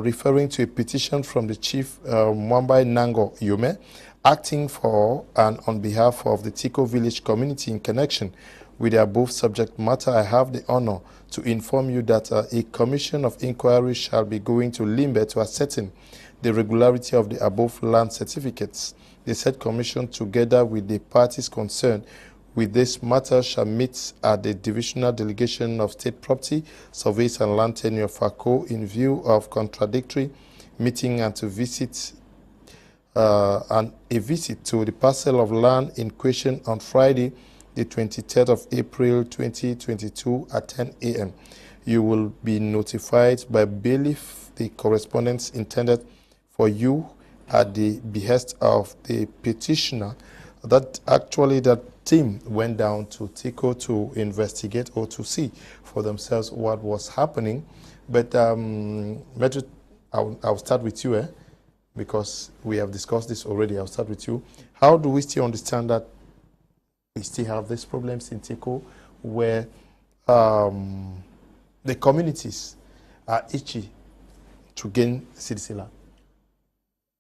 referring to a petition from the chief Mwambai Nango Yume, acting for and on behalf of the Tiko village community in connection with the above subject matter. I have the honor to inform you that a commission of inquiry shall be going to Limbe to ascertain the regularity of the above land certificates. The said commission, together with the parties concerned with this matter, shall meet at the Divisional Delegation of State Property, Surveys and Land Tenure FACO in view of contradictory meeting and to visit a visit to the parcel of land in question on Friday, the 23rd of April 2022 at 10 a.m. You will be notified by bailiff the correspondence intended for you at the behest of the petitioner. That actually that team went down to Tiko to investigate or to see for themselves what was happening. But Metro, I'll start with you, because we have discussed this already. I'll start with you. How do we still understand that we still have these problems in Tiko where the communities are itchy to gain CDC land?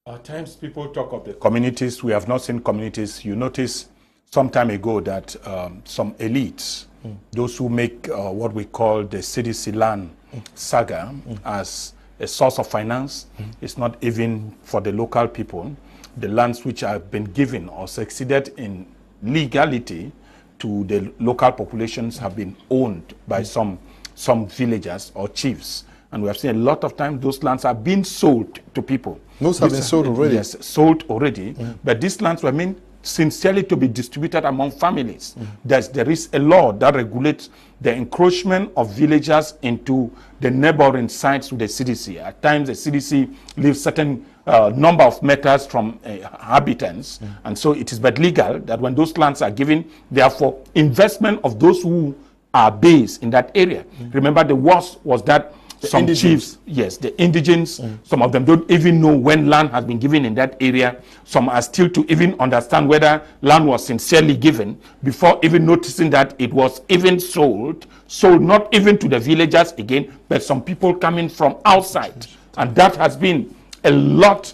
At times people talk of the communities. We have not seen communities. You notice some time ago that some elites, those who make what we call the CDC land saga as a source of finance, it's not even for the local people. The lands which have been given or succeeded in legality to the local populations have been owned by some villagers or chiefs. And we have seen a lot of times those lands are being sold to people. Those have been sold already? Yes, sold already. But these lands were meant sincerely to be distributed among families. There is a law that regulates the encroachment of villagers into the neighboring sites to the CDC. At times the CDC leaves certain number of meters from inhabitants, and so it is but legal that when those lands are given, therefore investment of those who are based in that area. Remember, the worst was that some chiefs, yes, the indigents, some of them don't even know when land has been given in that area. Some are still to even understand whether land was sincerely given before even noticing that it was even sold not even to the villagers again, but some people coming from outside. And that has been a lot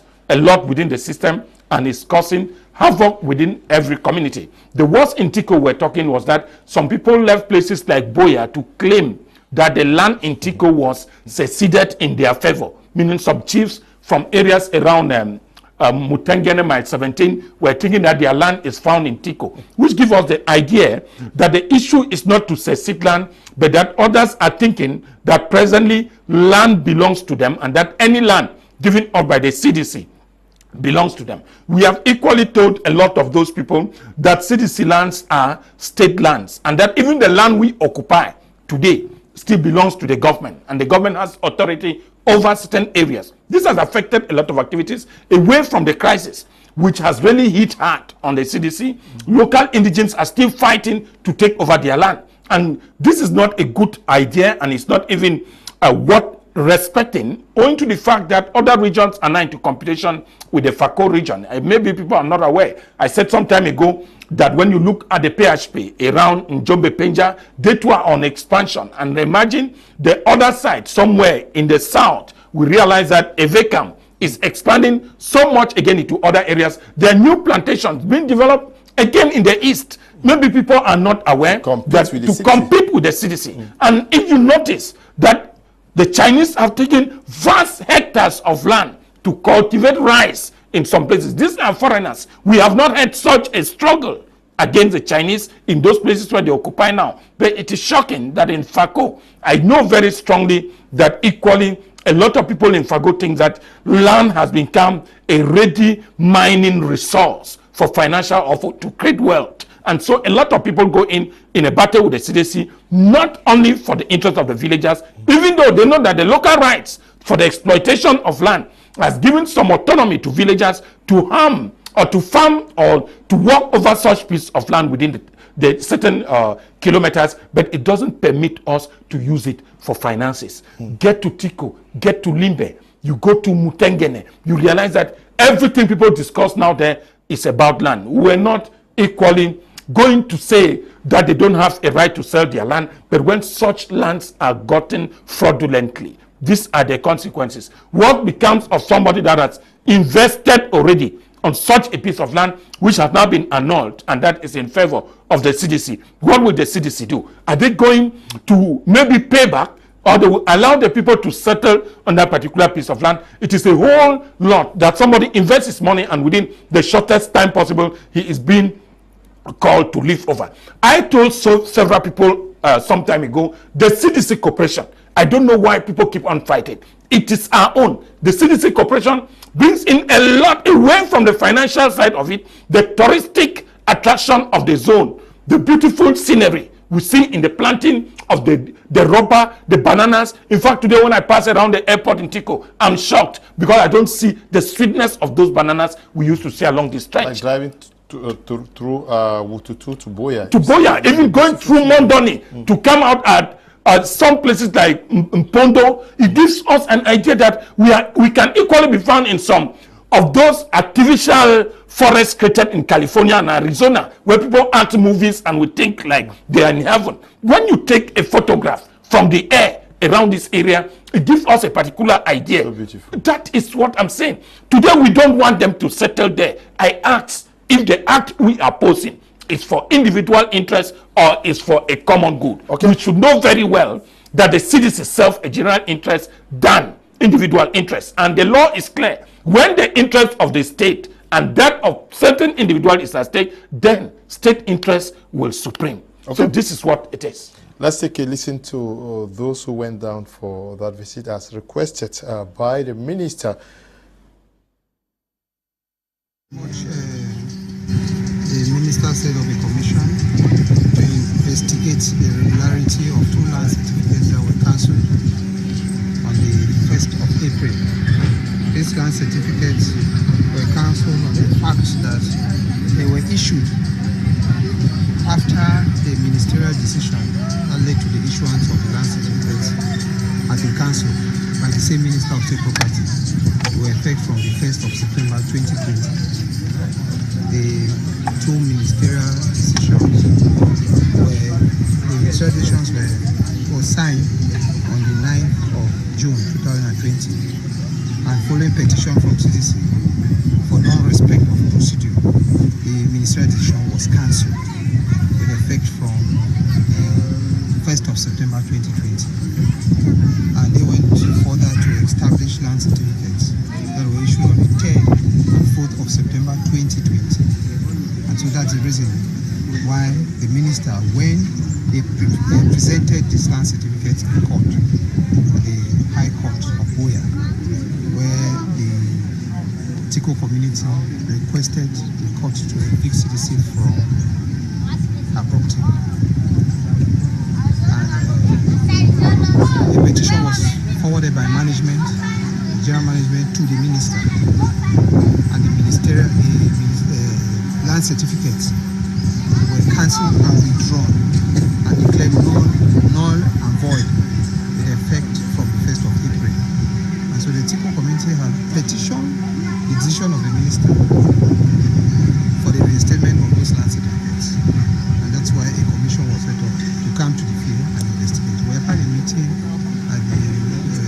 within the system, and is causing havoc within every community. The worst in Tiko we're talking was that some people left places like Boya to claim that the land in Tiko was seceded in their favor, meaning some chiefs from areas around Mutengene Mile 17 were thinking that their land is found in Tiko, which gives us the idea that the issue is not to secede land, but that others are thinking that presently land belongs to them and that any land given up by the CDC belongs to them. We have equally told a lot of those people that CDC lands are state lands, and that even the land we occupy today still belongs to the government, and the government has authority over certain areas. This has affected a lot of activities away from the crisis, which has really hit hard on the CDC. Local indigents are still fighting to take over their land, and this is not a good idea, and it's not even what respecting, owing to the fact that other regions are now into competition with the FACO region. Maybe people are not aware. I said some time ago that when you look at the PHP around Njombe Penja, they too are on expansion. And imagine the other side, somewhere in the south, we realize that Evekam is expanding so much again into other areas. There are new plantations being developed again in the east. Maybe people are not aware that to compete with the CDC. And if you notice that the Chinese have taken vast hectares of land to cultivate rice in some places. These are foreigners. We have not had such a struggle against the Chinese in those places where they occupy now. But it is shocking that in FACO, I know very strongly that equally a lot of people in FACO think that land has become a ready mining resource for financial offer to create wealth. And so a lot of people go in a battle with the CDC, not only for the interest of the villagers, even though they know that the local rights for the exploitation of land has given some autonomy to villagers to harm or to farm or to walk over such piece of land within the certain kilometers, but it doesn't permit us to use it for finances. Get to Tiko, get to Limbe, you go to Mutengene, you realize that everything people discuss now there is about land. We're not equally going to say that they don't have a right to sell their land, but when such lands are gotten fraudulently, these are the consequences. What becomes of somebody that has invested already on such a piece of land which has now been annulled, and that is in favor of the CDC? What will the CDC do? Are they going to maybe pay back, or they will allow the people to settle on that particular piece of land? It is a whole lot that somebody invests his money and within the shortest time possible, he is being called to live over. I told several people some time ago, the CDC Corporation, I don't know why people keep on fighting. It is our own. The CDC Corporation brings in a lot away from the financial side of it, the touristic attraction of the zone, the beautiful scenery we see in the planting of the rubber, the bananas. In fact, today when I pass around the airport in Tiko, I'm shocked because I don't see the sweetness of those bananas we used to see along this stretch. Like driving through Wututu to Boya. To Boya, even going through Mondoni to come out at some places like Mpondo, it gives us an idea that we can equally be found in some of those artificial forests created in California and Arizona, where people act movies and we think like they are in heaven. When you take a photograph from the air around this area, it gives us a particular idea. So beautiful. That is what I'm saying. Today we don't want them to settle there. I ask if the act we are posing is for individual interest or is for a common good. Okay. We should know very well that the CDC serves a general interest than individual interest. And the law is clear. When the interest of the state and that of certain individual is at stake, then state interest will supreme. Okay. So this is what it is. Let's take a listen to those who went down for that visit as requested by the minister. The minister set up a commission to investigate the regularity of 2 land certificates that were cancelled on the 1st of April. These land certificates were cancelled on the fact that they were issued after the ministerial decision that led to the issuance of the land certificates had been cancelled by the same Minister of State Property to effect from the 1st of September 2020. The 2 ministerial decisions were signed on the 9th of June 2020, and following petition from CDC for non-respect of procedure, the ministerial decision was cancelled with effect from 1st of September 2020. And they went further to establish land certificates that were issued on the 10th and 4th of September 2020. And so that's the reason why the minister, when they presented these land certificates in court, the High Court of Boya, where the Tiko community requested the court to evict CDC from her property. And the petition was forwarded by management, general management, to the minister, and the ministerial land certificates were cancelled and withdrawn and declared null and void with effect from the 1st of April. community have petitioned the decision of the minister for the reinstatement of those land certificates. And that's why a commission was set up to come to the field and investigate. We had a meeting at the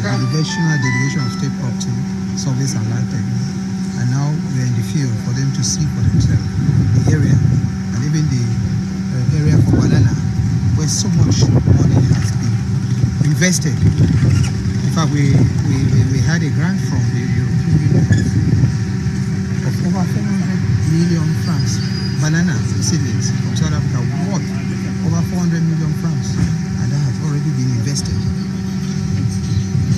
delegation of state property, service and land technique. And now we're in the field for them to see for themselves the area and even the area for banana where so much money has been invested. In fact, we had a grant from the European Union of over 400 million francs, banana seedlings from South Africa worth over 400 million francs, and that has already been invested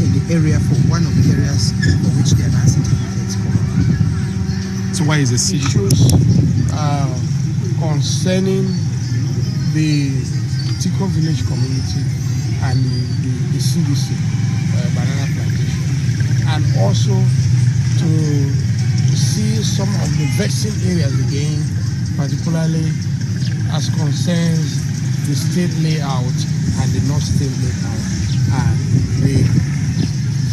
in the area for one of the areas for which the land certificates cover. So why is the issues concerning the Tiko village community and the CDC banana plantation, and also to see some of the vexing areas again, particularly as concerns the state layout and the North State layout, and the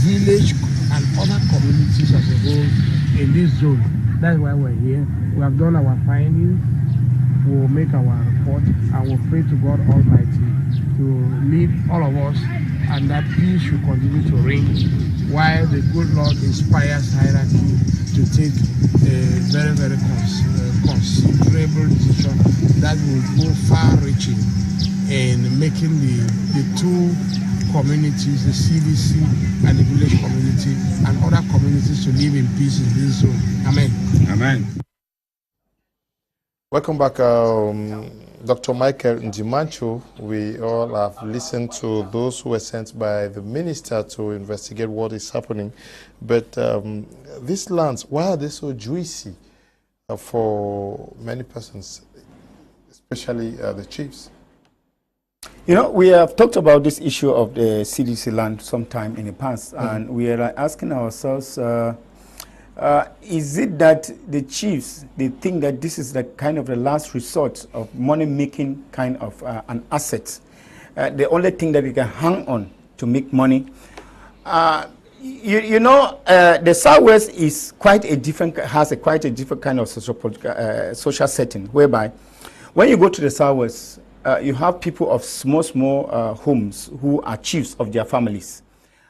village and other communities as a whole in this zone. That's why we're here. We have done our findings. We'll make our report, and we'll pray to God Almighty to lead all of us, and that peace should continue to reign while the good Lord inspires hierarchy to take a very, very considerable decision that will go far-reaching in making the two communities, the CDC and the village community, and other communities to live in peace in this zone. Amen. Amen. Welcome back, Dr. Micheal Ndimancho. We all have listened to those who were sent by the minister to investigate what is happening. But these lands, why are they so juicy for many persons, especially the chiefs? You know, we have talked about this issue of the CDC land sometime in the past, and we are asking ourselves, is it that the chiefs, they think that this is the kind of the last resort of money-making kind of an asset, the only thing that we can hang on to make money? You know, the Southwest is quite a different, has quite a different kind of social setting, whereby when you go to the Southwest, you have people of small homes who are chiefs of their families.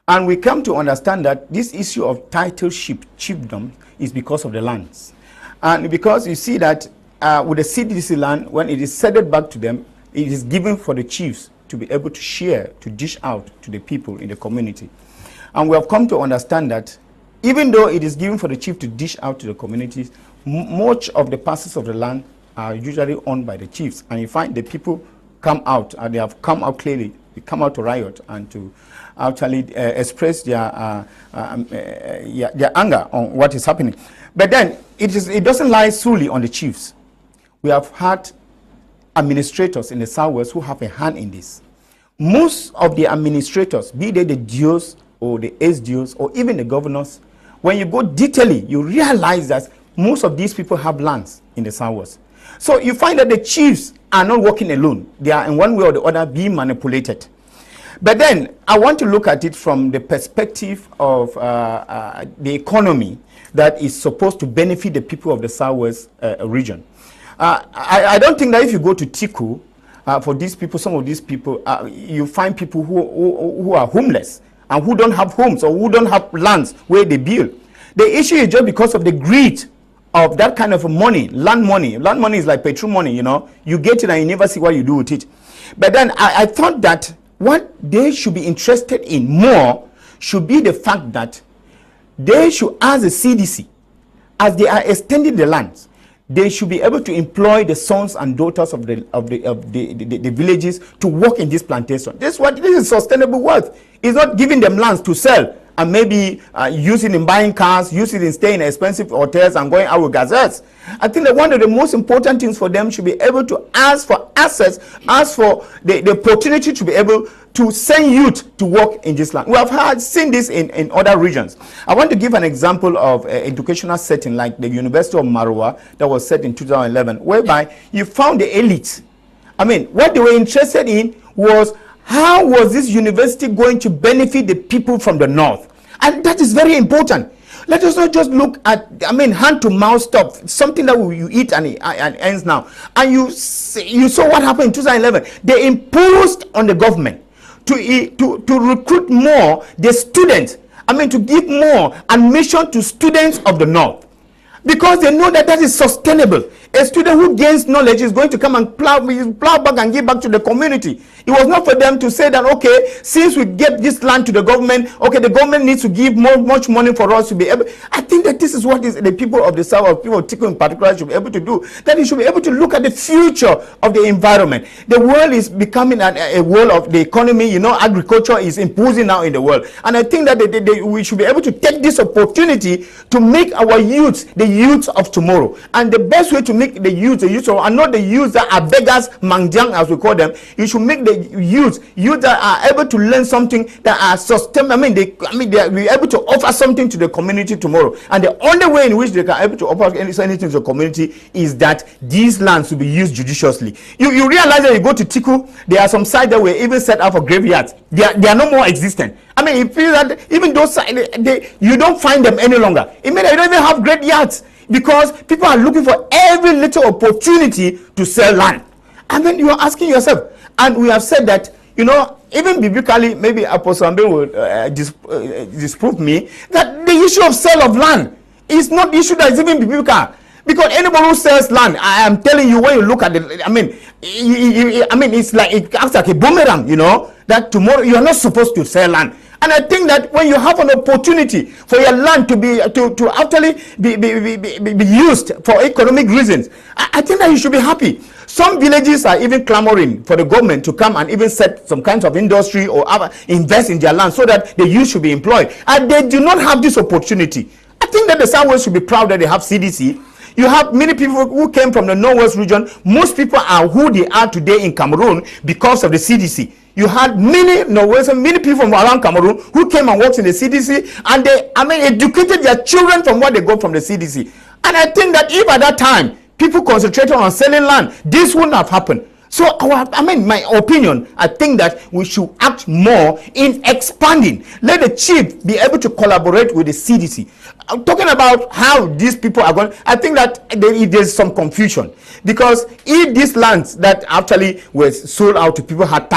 And we come to understand that this issue of chiefdom is because of the lands. And because you see that with the CDC land, when it is ceded back to them, it is given for the chiefs to be able to share, to dish out to the people in the community. And we have come to understand that even though it is given for the chief to dish out to the communities, much of the parcels of the land are usually owned by the chiefs. And you find the people come out, and they have come out clearly, they come out to riot and to actually express their anger on what is happening. But then it doesn't lie solely on the chiefs. We have had administrators in the Southwest who have a hand in this. Most of the administrators, be they the DOs or the SDOs or even the governors, when you go detailing, you realize that most of these people have lands in the Southwest. So you find that the chiefs are not working alone. They are in one way or the other being manipulated. But then I want to look at it from the perspective of the economy that is supposed to benefit the people of the Southwest region. I don't think that if you go to Tiko, for these people, some of these people, you find people who are homeless and who don't have homes or who don't have lands where they build. The issue is just because of the greed of that kind of money, land money. Land money is like petrol money, you know. You get it and you never see what you do with it. But then I thought that what they should be interested in more should be the fact that they should ask the CDC, as they are extending the lands, they should be able to employ the sons and daughters of the villages to work in this plantation. This is sustainable wealth. It's not giving them lands to sell and maybe using in buying cars, using in staying in expensive hotels and going out with gazettes. I think that one of the most important things for them should be able to ask for access, ask for the opportunity to be able to send youth to work in this land. We have seen this in other regions. I want to give an example of an educational setting like the University of Maroua that was set in 2011, whereby you found the elite. I mean, what they were interested in was how was this university going to benefit the people from the north? And that is very important. Let us not just look at, hand-to-mouth stuff, something that you eat and it ends now. And you saw what happened in 2011. They imposed on the government to recruit more the students, to give more admission to students of the North. Because they know that is sustainable. A student who gains knowledge is going to come and plow back and give back to the community. It was not for them to say that, okay, since we get this land to the government, okay, the government needs to give much money for us to be able. I think that this is what the people of the South, or people of Tiko in particular, should be able to do. That they should be able to look at the future of the environment. The world is becoming a world of the economy. Agriculture is imposing now in the world. And I think that we should be able to take this opportunity to make our youths the youths of tomorrow. And the best way to make the youths and not the youths that are beggars, mangjang as we call them, you should make the youths that are able to learn something, that are sustainable. They will be able to offer something to the community tomorrow. And the only way in which they can able to offer anything to the community is that these lands will be used judiciously. You realize that you go to Tiko, there are some sites that were even set up for graveyards. They are no more existent. You feel that even those sites, you don't find them any longer. It means they don't even have graveyards, because people are looking for every little opportunity to sell land. And then you are asking yourself, and we have said that, even biblically, maybe Apostle Ambe will disprove me, that the issue of sale of land is not the issue that is even biblical. Because anyone who sells land, I am telling you, when you look at it, it's like, it acts like a boomerang, that tomorrow you are not supposed to sell land. And I think that when you have an opportunity for your land to actually be used for economic reasons, I think that you should be happy. Some villages are even clamoring for the government to come and even set some kinds of industry or invest in their land so that the youth should be employed. And they do not have this opportunity. I think that the Southwest should be proud that they have CDC. You have many people who came from the Northwest region. Most people are who they are today in Cameroon because of the CDC. You had many people from around Cameroon who came and worked in the CDC, and they, educated their children from what they got from the CDC. And I think that if at that time people concentrated on selling land, this wouldn't have happened. So, my opinion, I think that we should act more in expanding. Let the chief be able to collaborate with the CDC. I'm talking about how these people are going. I think that there's some confusion, because if these lands that actually were sold out to people had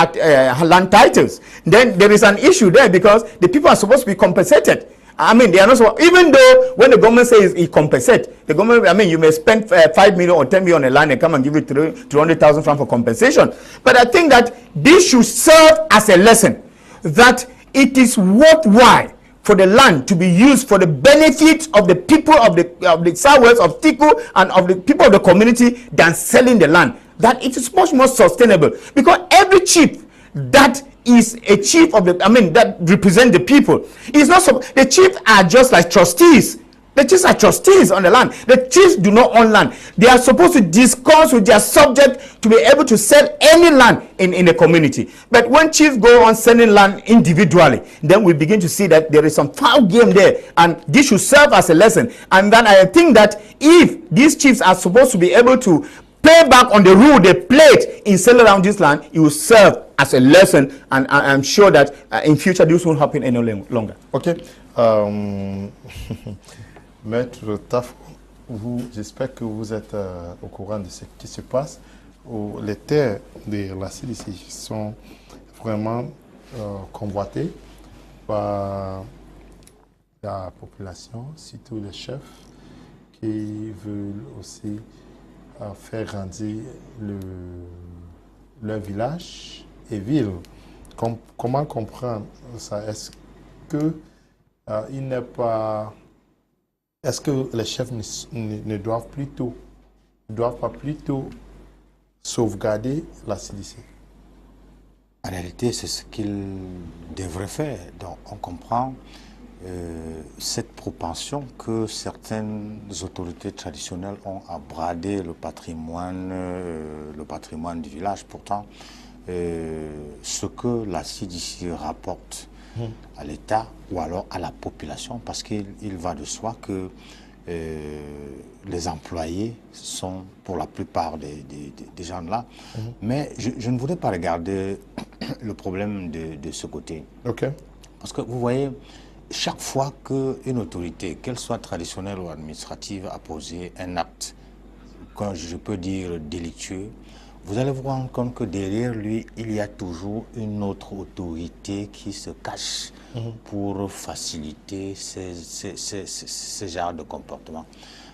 land titles, then there is an issue there, because the people are supposed to be compensated. They are not so, even though when the government says it compensate, the government, you may spend 5 million or 10 million on a land and come and give it 200,000 francs for compensation. But I think that this should serve as a lesson that it is worthwhile for the land to be used for the benefit of the people of the Southwest, of Tiko, and of the people of the community than selling the land. That it is much more sustainable, because every chief that is a chief of that represent the people. It's not so. The chiefs are just like trustees. The chiefs are trustees on the land. The chiefs do not own land. They are supposed to discuss with their subject to be able to sell any land in the community. But when chiefs go on selling land individually, then we begin to see that there is some foul game there, and this should serve as a lesson. And then I think that if these chiefs are supposed to be able to pay back on the rule they played in selling around this land, it will serve as a lesson, and I'm sure that in future this won't happen any longer. Ok. Maître Taf, j'espère que vous êtes au courant de ce qui se passe. Les terres de la CDC sont vraiment convoitées par la population, surtout les chefs, qui veulent aussi faire grandir leur village et ville. Comment comprendre ça? Est-ce que il n'est pas... Est-ce que les chefs ne doivent pas plutôt sauvegarder la CDC? En réalité, c'est ce qu'ils devraient faire. Donc, on comprend cette propension que certaines autorités traditionnelles ont à brader le patrimoine du village. Pourtant, ce que la CDC rapporte à l'État ou alors à la population, parce qu'il va de soi que les employés sont pour la plupart des gens là. Mais je ne voudrais pas regarder le problème de ce côté. Okay. Parce que vous voyez, chaque fois qu'une autorité, qu'elle soit traditionnelle ou administrative, a posé un acte, quand je peux dire délictueux, vous allez vous rendre compte que derrière lui, il y a toujours une autre autorité qui se cache pour faciliter ce genre de comportement.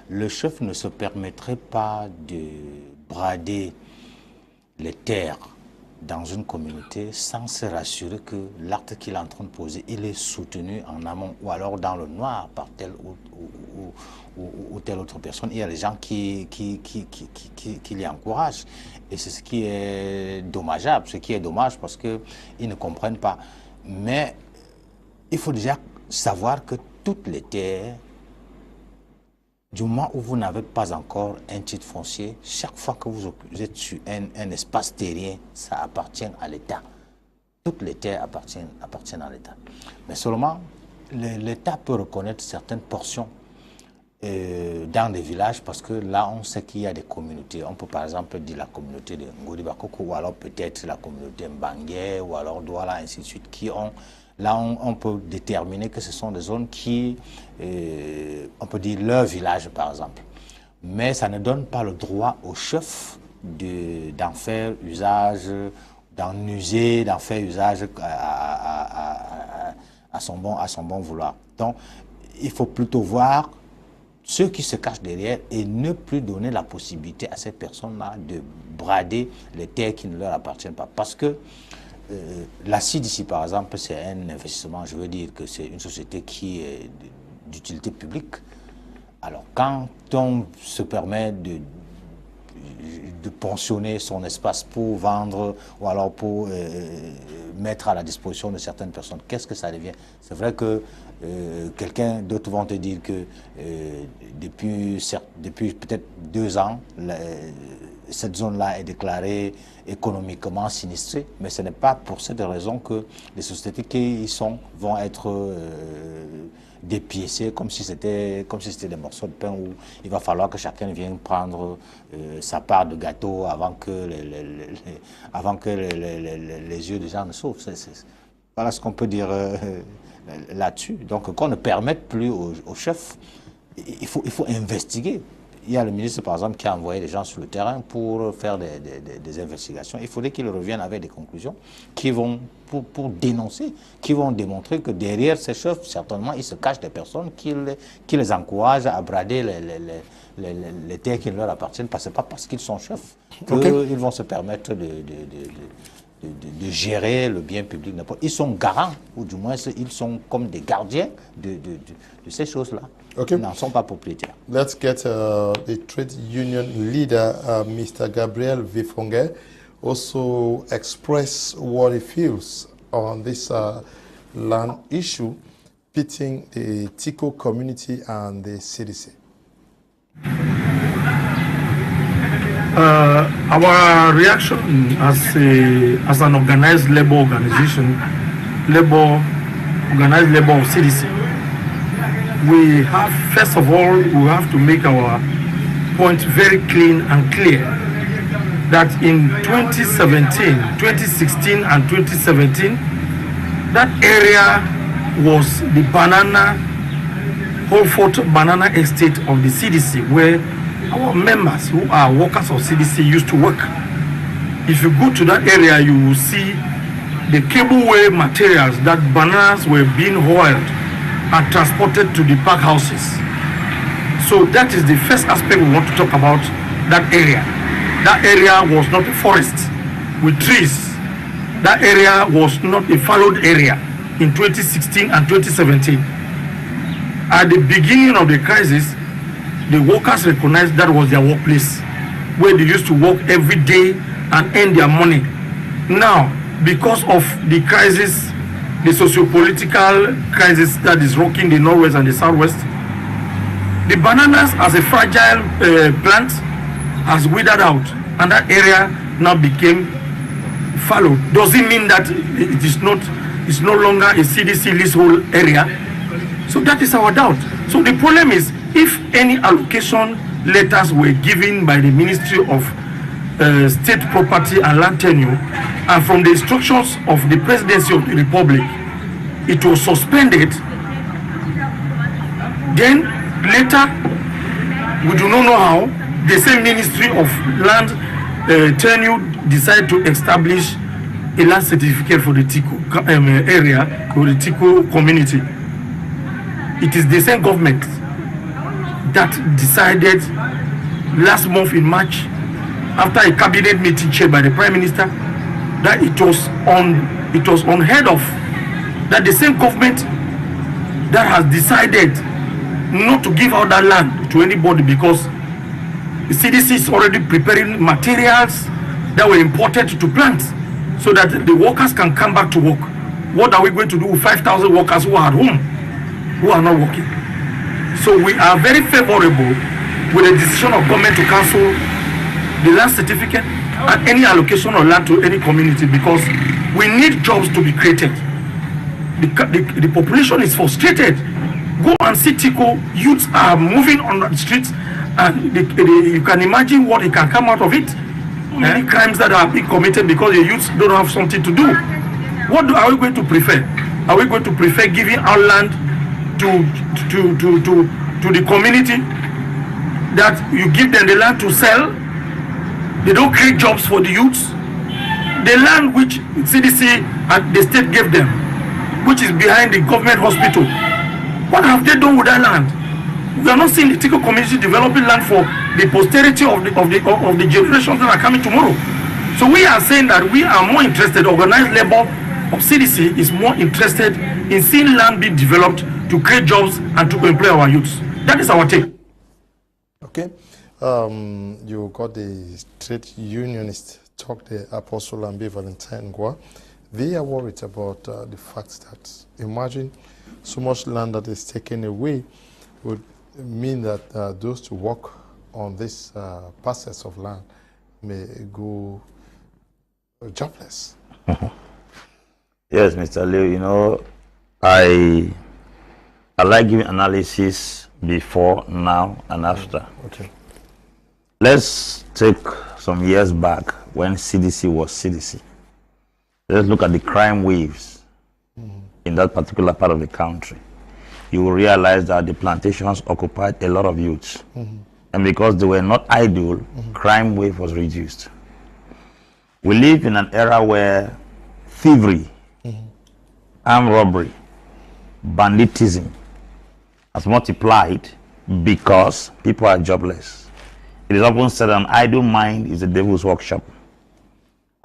Le chef ne se permettrait pas de brader les terres dans une communauté sans se rassurer que l'acte qu'il est en train de poser, il est soutenu en amont ou alors dans le noir par telle ou telle autre personne. Il y a des gens qui l'y encouragent. Et c'est ce qui est dommageable, ce qui est dommage parce qu'ils ne comprennent pas. Mais il faut déjà savoir que toutes les terres, du moment où vous n'avez pas encore un titre foncier, chaque fois que vous êtes sur un espace terrien, ça appartient à l'État. Toutes les terres appartiennent à l'État. Mais seulement, l'État peut reconnaître certaines portions dans des villages parce que là, on sait qu'il y a des communautés. On peut par exemple dire la communauté de Ngoribakoko ou alors peut-être la communauté Mbangé ou alors Douala, ainsi de suite, qui ont... Là, on peut déterminer que ce sont des zones qui, on peut dire leur village par exemple. Mais ça ne donne pas le droit au chef d'en faire usage, d'en faire usage à son bon vouloir. Donc, il faut plutôt voir ceux qui se cachent derrière et ne plus donner la possibilité à ces personnes-là de brader les terres qui ne leur appartiennent pas. Parce que la CPDM, par exemple, c'est un investissement, je veux dire que c'est une société qui est d'utilité publique. Alors, quand on se permet de pensionner son espace pour vendre ou alors pour mettre à la disposition de certaines personnes, qu'est-ce que ça devient? C'est vrai que quelqu'un d'autres vont te dire que depuis peut-être 2 ans, cette zone-là est déclarée économiquement sinistrée, mais ce n'est pas pour cette raison que les sociétés qui y sont vont être dépiécées comme si c'était des morceaux de pain où il va falloir que chacun vienne prendre sa part de gâteau avant que les yeux des gens ne s'ouvrent. Voilà ce qu'on peut dire là-dessus. Donc qu'on ne permette plus aux chefs, il faut investiguer. Il y a le ministre, par exemple, qui a envoyé des gens sur le terrain pour faire des investigations. Il faudrait qu'ils reviennent avec des conclusions qui vont, pour dénoncer, qui vont démontrer que derrière ces chefs, certainement, il se cache des personnes qui les encouragent à brader les terres qui ne leur appartiennent. Parce que ce n'est pas parce qu'ils sont chefs qu'ils vont se permettre de gérer le bien public. Ils sont garants, ou du moins ils sont comme des gardiens de ces choses-là. Ils n'en sont pas propriétaires. Let's get the trade union leader, Mr. Gabriel Vifongue, also express what he feels on this land issue pitting the Tiko community and the CDC. Our reaction as an organized labor organization, organized labor of CDC, we have, first of all, we have to make our point very clean and clear that in 2017, 2016 and 2017, that area was the whole photo banana estate of the CDC, where our members who are workers of CDC used to work. If you go to that area, you will see the cableway materials that bananas were being hauled and transported to the pack houses. So that is the first aspect we want to talk about, that area. That area was not a forest with trees. That area was not a fallowed area in 2016 and 2017. At the beginning of the crisis, the workers recognized that was their workplace, where they used to work every day and earn their money. Now, because of the crisis, the socio-political crisis that is rocking the Northwest and the Southwest, the bananas as a fragile plant has withered out, and that area now became fallow. Does it mean that it's no longer a CDC leasehold area? So that is our doubt. So the problem is, if any allocation letters were given by the Ministry of State Property and Land Tenure, and from the instructions of the Presidency of the Republic, it was suspended Then later, we do not know how, the same Ministry of Land Tenure decided to establish a land certificate for the Tiko area, or the Tiko community. It is the same government that decided last month in March, after a cabinet meeting chaired by the Prime Minister, that it was unheard of that the same government that has decided not to give out that land to anybody, because the CDC is already preparing materials that were imported to plant so that the workers can come back to work. What are we going to do with 5,000 workers who are at home, who are not working? So we are very favorable with the decision of government to cancel the land certificate and any allocation of land to any community, because we need jobs to be created. The population is frustrated. Go and see Tiko, youths are moving on the streets, and you can imagine what it can come out of it. Many crimes that are being committed because the youths don't have something to do. What are we going to prefer? Are we going to prefer giving our land to the community, that you give them the land to sell? They don't create jobs for the youths. The land which CDC and the state gave them, which is behind the government hospital, what have they done with that land? We are not seeing the Tiko community developing land for the posterity of the generations that are coming tomorrow. So we are saying that we are more interested, organized labor of CDC is more interested in seeing land being developed to create jobs and to employ our youths. That is our take. Okay. You got the trade unionist talk, the Apostle Ambe, Valentine, Ngwa. They are worried about the fact that, imagine so much land that is taken away would mean that those to work on this parcels of land may go jobless. Yes, Mr. Leo, you know, I like giving analysis before, now, and after. Okay. Let's take some years back when CDC was CDC. Let's look at the crime waves in that particular part of the country. You will realize that the plantations occupied a lot of youths. And because they were not idle, crime wave was reduced. We live in an era where thievery, armed robbery, banditism has multiplied because people are jobless. It is often said an idle mind is the devil's workshop.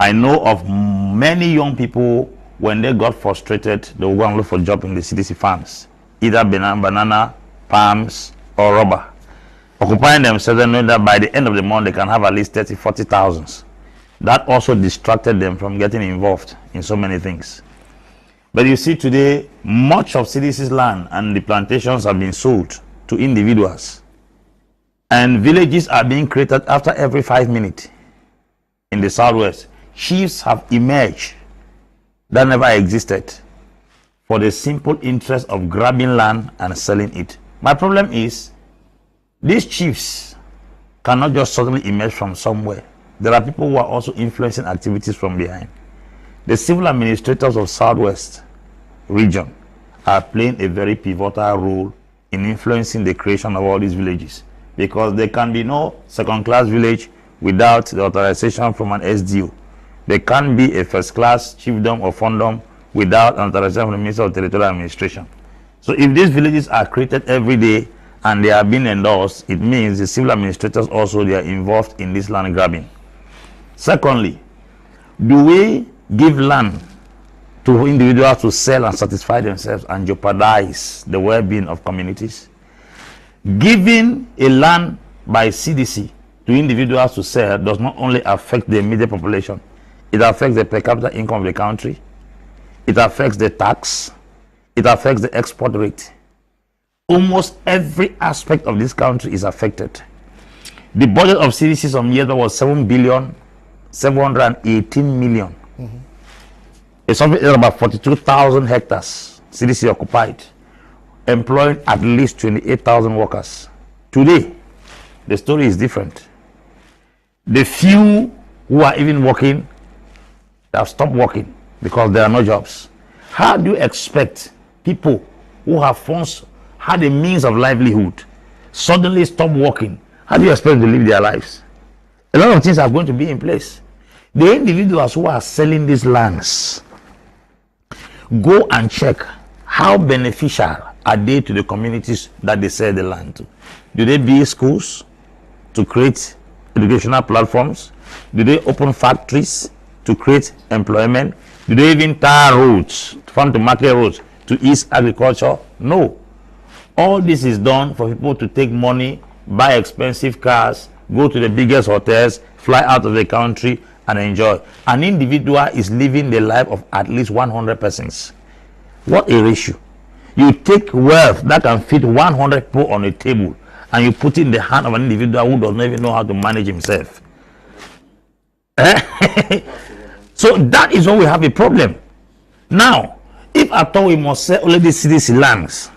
I know of many young people, when they got frustrated, they will go and look for a job in the CDC farms, either banana, palms, or rubber, occupying themselves and knowing that by the end of the month they can have at least 30,000, 40,000. That also distracted them from getting involved in so many things. But you see today, much of CDC's land and the plantations have been sold to individuals. And villages are being created after every 5 minutes in the southwest. Chiefs have emerged that never existed for the simple interest of grabbing land and selling it. My problem is, these chiefs cannot just suddenly emerge from somewhere. There are people who are also influencing activities from behind. The civil administrators of Southwest region are playing a very pivotal role in influencing the creation of all these villages, because there can be no second-class village without the authorization from an SDO. There can't be a first-class chiefdom or fondom without an authorization from the Minister of Territorial Administration. So if these villages are created every day and they are being endorsed, it means the civil administrators also, they are involved in this land grabbing. Secondly, do we give land to individuals to sell and satisfy themselves and jeopardize the well-being of communities? Giving a land by CDC to individuals to sell does not only affect the immediate population, it affects the per capita income of the country, it affects the tax, it affects the export rate. Almost every aspect of this country is affected. The budget of CDC some years ago was 7,718,000,000. It's something about 42,000 hectares CDC occupied, employing at least 28,000 workers. Today, the story is different. The few who are even working, they have stopped working because there are no jobs. How do you expect people who have once had a means of livelihood, suddenly stop working, how do you expect them to live their lives? A lot of things are going to be in place. The individuals who are selling these lands, go and check how beneficial are they to the communities that they sell the land to. Do they build schools to create educational platforms? Do they open factories to create employment? Do they even tar roads, farm to market roads, to ease agriculture? No. All this is done for people to take money, buy expensive cars, go to the biggest hotels, fly out of the country and enjoy. An individual is living the life of at least 100 persons. What a ratio. You take wealth that can fit 100 people on a table and you put it in the hand of an individual who does not even know how to manage himself. So that is when we have a problem. Now, if at all we must sell only these CDC lands,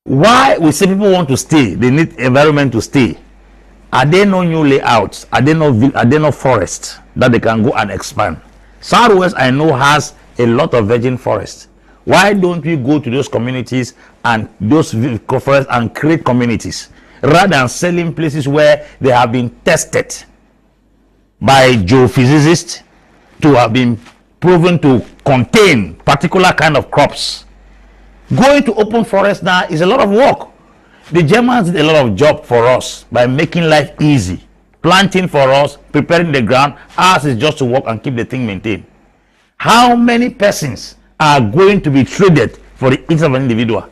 why we say people want to stay, they need environment to stay? Are there no new layouts? Are there no forests that they can go and expand? Southwest, I know, has a lot of virgin forests. Why don't we go to those communities and those forests and create communities rather than selling places where they have been tested by geophysicists to have been proven to contain particular kind of crops? Going to open forest now is a lot of work. The Germans did a lot of job for us by making life easy, planting for us, preparing the ground. Ours is just to work and keep the thing maintained. How many persons are going to be traded for the interest of an individual?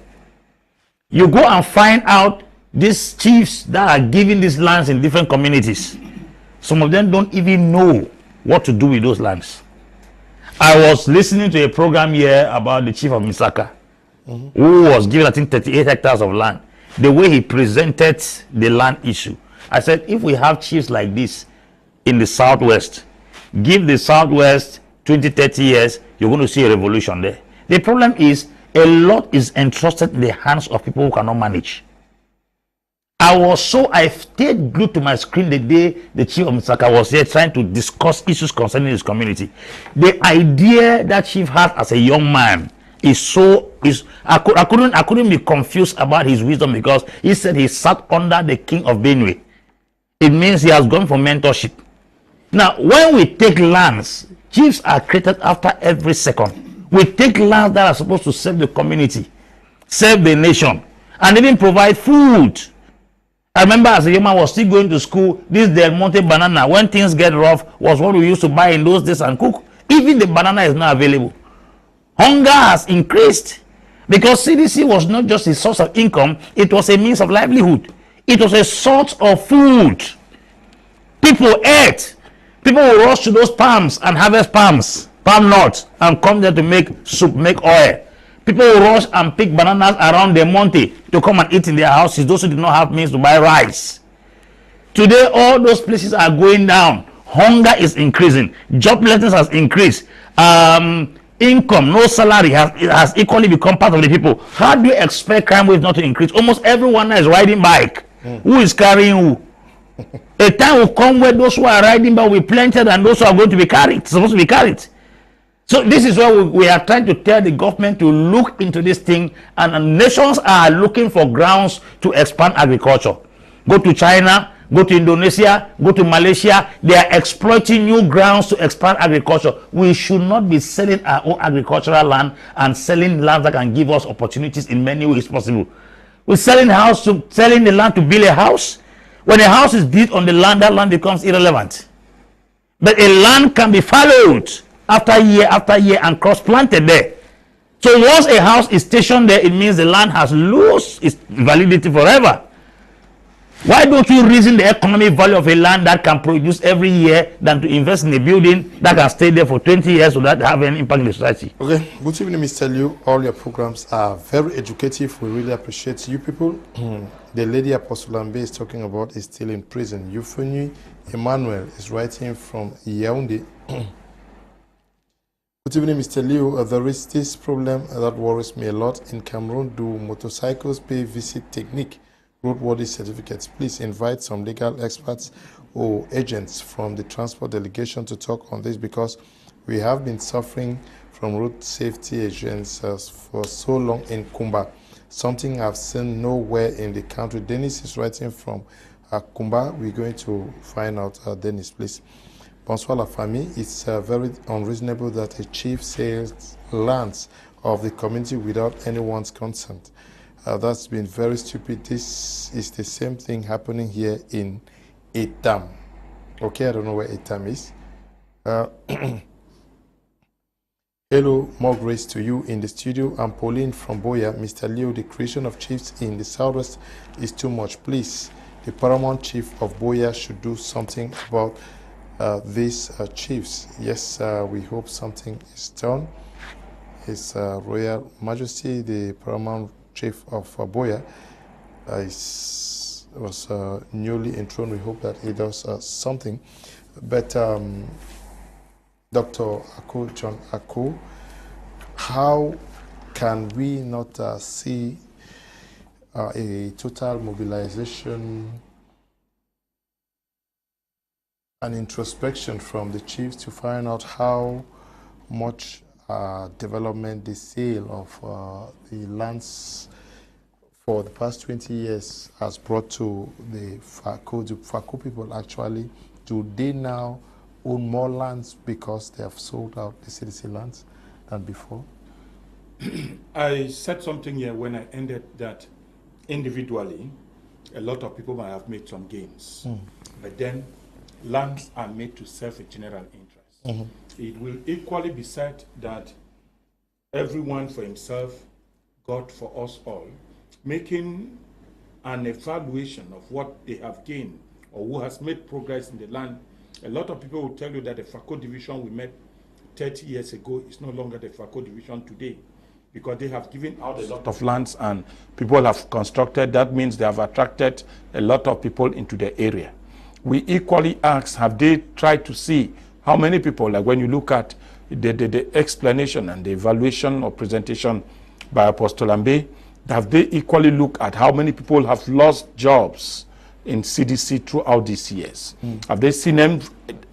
You go and find out these chiefs that are giving these lands in different communities. Some of them don't even know what to do with those lands. I was listening to a program here about the chief of Misaka, who was given, I think, 38 hectares of land. The way he presented the land issue, I said, if we have chiefs like this in the Southwest, give the Southwest 20, 30 years, you're going to see a revolution there. The problem is, a lot is entrusted in the hands of people who cannot manage. I stayed glued to my screen the day the chief of Misaka was here trying to discuss issues concerning his community. The idea that chief has as a young man I couldn't be confused about his wisdom, because he said he sat under the king of Benue. It means he has gone for mentorship. Now, when we take lands, chiefs are created after every second. We take lands that are supposed to serve the community, serve the nation, and even provide food. I remember as a young man was still going to school, this Del Monte banana, when things get rough, was what we used to buy in those days and cook. Even the banana is not available. Hunger has increased because CDC was not just a source of income, it was a means of livelihood. It was a source of food. People ate. People will rush to those palms and harvest palm nuts, and come there to make soup, make oil. People will rush and pick bananas around the monte to come and eat in their houses, those who did not have means to buy rice. Today, all those places are going down. Hunger is increasing. Joblessness has increased. Income, no salary has equally become part of the people. How do you expect crime wave not to increase? Almost everyone is riding bike. Who is carrying who? A time will come where those who are riding bike will be planted and those who are going to be carried, supposed to be carried. So this is why we are trying to tell the government to look into this thing, and nations are looking for grounds to expand agriculture. Go to China, go to Indonesia, go to Malaysia. They are exploiting new grounds to expand agriculture. We should not be selling our own agricultural land and selling land that can give us opportunities in many ways possible. We're selling the land to build a house. When a house is built on the land, that land becomes irrelevant. But a land can be followed after year and cross-planted there. So once a house is stationed there, it means the land has lost its validity forever. Why don't you reason the economic value of a land that can produce every year than to invest in a building that can stay there for 20 years without having any impact in the society? Okay, good evening, Mr. Liu. All your programs are very educative. We really appreciate you people. The lady Apostle Ambe is talking about is still in prison. Euphony Emmanuel is writing from Yaoundé. Good evening, Mr. Liu. There is this problem that worries me a lot. In Cameroon, do motorcycles pay visit technique? Roadworthy certificates. Please invite some legal experts or agents from the transport delegation to talk on this, because We have been suffering from road safety agencies for so long in Kumba, something I've seen nowhere in the country. Dennis is writing from Kumba. We're going to find out, Dennis, please. Bonsoir la famille. It's very unreasonable that a chief sells lands of the community without anyone's consent. That's been very stupid. This is the same thing happening here in Etam. Okay, I don't know where Etam is. Hello, more grace to you in the studio. I'm Pauline from Boya. Mr. Leo, the creation of chiefs in the southwest is too much. Please, the paramount chief of Boya should do something about these chiefs. Yes, we hope something is done. His Royal Majesty, the paramount chief of Boya, was newly enthroned. We hope that he does something. But Dr. Ako, John Ako, how can we not see a total mobilization and introspection from the chiefs to find out how much development the sale of the lands for the past 20 years has brought to the Fako? The Fako people actually, do they now own more lands because they have sold out the CDC lands than before? I said something here when I ended that individually, a lot of people might have made some gains, but then lands are made to serve a general interest. It will equally be said that everyone for himself, God for us all, making an evaluation of what they have gained or who has made progress in the land. A lot of people will tell you that the Fako division we met 30 years ago is no longer the Fako division today, because they have given out a lot of lands and people have constructed. That means they have attracted a lot of people into the area. We equally ask, have they tried to see how many people, like when you look at the explanation and the evaluation or presentation by Apostle Ambe, have they equally looked at how many people have lost jobs in CDC throughout these years? Have they seen them?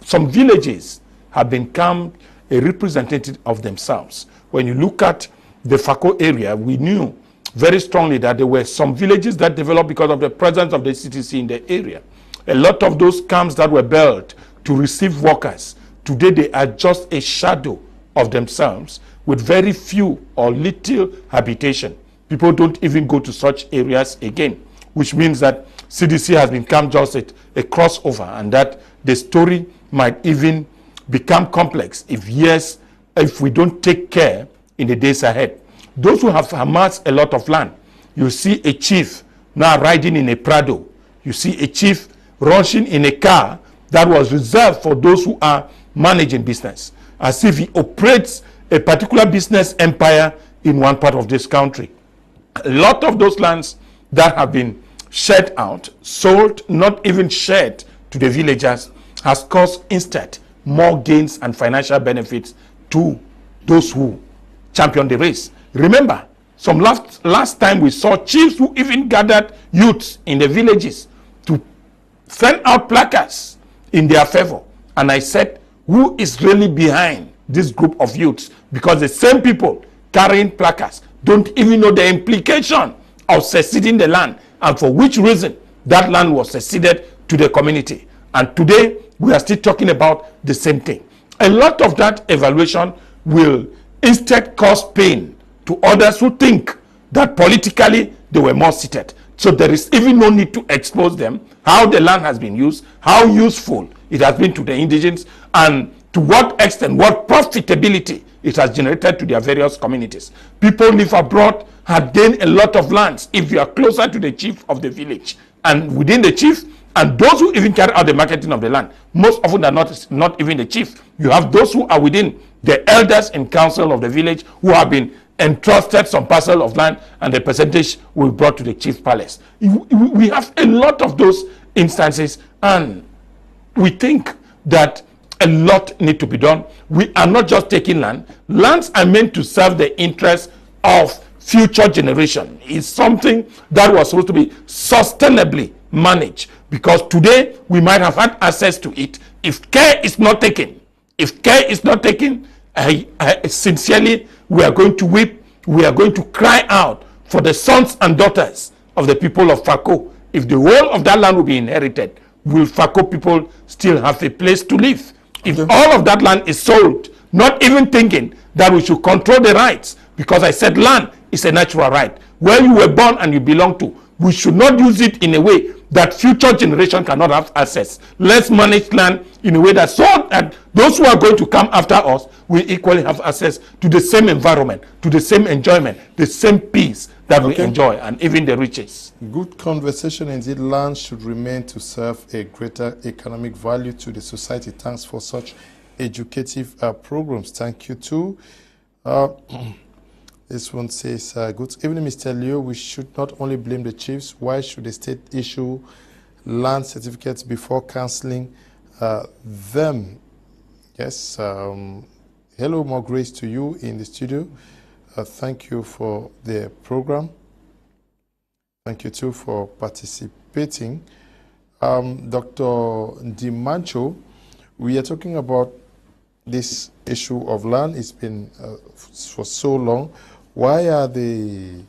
Some villages have become a representative of themselves. When you look at the Fako area, we knew very strongly that there were some villages that developed because of the presence of the CDC in the area. A lot of those camps that were built to receive workers, today they are just a shadow of themselves with very few or little habitation. People don't even go to such areas again, which means that CDC has become just a crossover, and that the story might even become complex if we don't take care in the days ahead. Those who have amassed a lot of land, you see a chief now riding in a Prado. You see a chief rushing in a car that was reserved for those who are managing business, as if he operates a particular business empire in one part of this country. A lot of those lands that have been shared out, sold, not even shared to the villagers, has caused instead more gains and financial benefits to those who champion the race. Remember, some last time we saw chiefs who even gathered youths in the villages to send out placards in their favor. And I said, who is really behind this group of youths? Because the same people carrying placards don't even know the implication of seceding the land and for which reason that land was seceded to the community. And today, we are still talking about the same thing. A lot of that evaluation will instead cause pain to others who think that politically they were more seated. So there is even no need to expose them, how the land has been used, how useful it has been to the indigenes, and to what extent, what profitability it has generated to their various communities. People live abroad, have gained a lot of lands if you are closer to the chief of the village. And within the chief, and those who even carry out the marketing of the land, most often are not even the chief. You have those who are within the elders in council of the village who have been entrusted some parcel of land, and the percentage will be brought to the chief palace. We have a lot of those instances, and we think that a lot need to be done. We are not just taking land. Lands are meant to serve the interests of future generation. It's something that was supposed to be sustainably managed, because today we might have had access to it. If care is not taken, If care is not taken, sincerely, we are going to weep. We are going to cry out for the sons and daughters of the people of Fako. If the whole of that land will be inherited, will Fako people still have a place to live? If all of that land is sold, not even thinking that we should control the rights, because I said land is a natural right. Where you were born and you belong to, we should not use it in a way that future generation cannot have access. Let's manage land in a way that so that those who are going to come after us will equally have access to the same environment, to the same enjoyment, the same peace that we enjoy, and even the riches. Good conversation indeed. Land should remain to serve a greater economic value to the society. Thanks for such educative programs. Thank you too. This one says, good evening, Mr. Leo. We should not only blame the chiefs. Why should the state issue land certificates before cancelling them? Yes. Hello, more grace to you in the studio. Thank you for the program. Thank you too for participating. Dr. Ndimancho, we are talking about this issue of land. It's been for so long. Why are the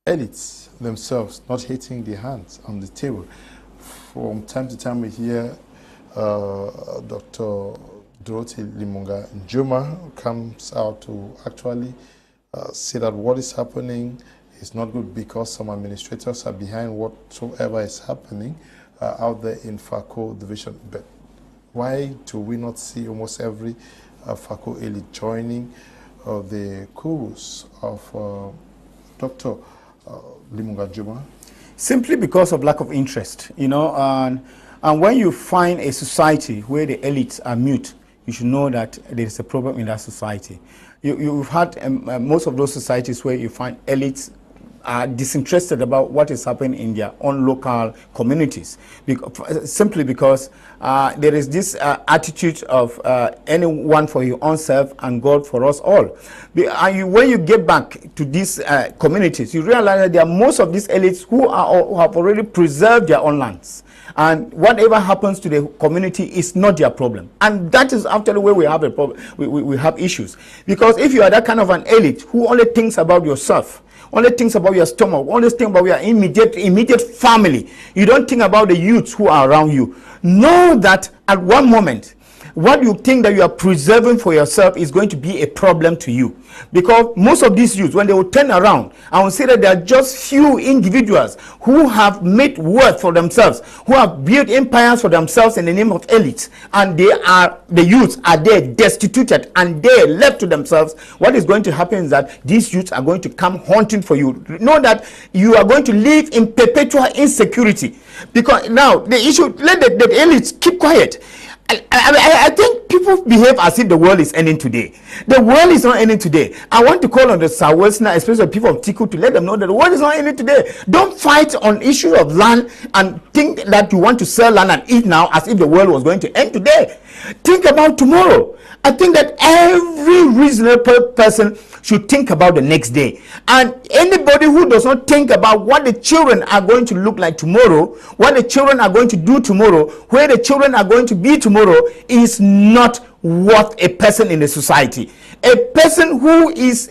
elites themselves not hitting their hands on the table? From time to time we hear Dr. Dorothy Limunga Njuma comes out to actually say that what is happening is not good because some administrators are behind whatsoever is happening out there in Fako division. But why do we not see almost every Fako elite joining the chorus of Dr. Limunga Njuma? Simply because of lack of interest, you know, and when you find a society where the elites are mute, you should know that there is a problem in that society. You've had most of those societies where you find elites are disinterested about what is happening in their own local communities, simply because there is this attitude of anyone for your own self and God for us all. When you get back to these communities, you realize that there are most of these elites who have already preserved their own lands. And whatever happens to the community is not their problem. And that is actually where we have a problem. We have issues. Because if you are that kind of an elite who only thinks about yourself, only thinks about your stomach, only thinks about your immediate family, you don't think about the youths who are around you. Know that at one moment, what you think that you are preserving for yourself is going to be a problem to you. Because most of these youths, when they will turn around, I will say that there are just few individuals who have made worth for themselves, who have built empires for themselves in the name of elites, and the youths are there destituted and they left to themselves. What is going to happen is that these youths are going to come hunting for you. Know that you are going to live in perpetual insecurity. Because now the issue, let the elites keep quiet. I think people behave as if the world is ending today. The world is not ending today. I want to call on the Southwestern, especially people of Tiko, to let them know that the world is not ending today. Don't fight on issues of land and think that you want to sell land and eat now as if the world was going to end today. Think about tomorrow. I think that every reasonable person should think about the next day. And anybody who does not think about what the children are going to look like tomorrow, what the children are going to do tomorrow, where the children are going to be tomorrow, is not worth a person in the society. A person who is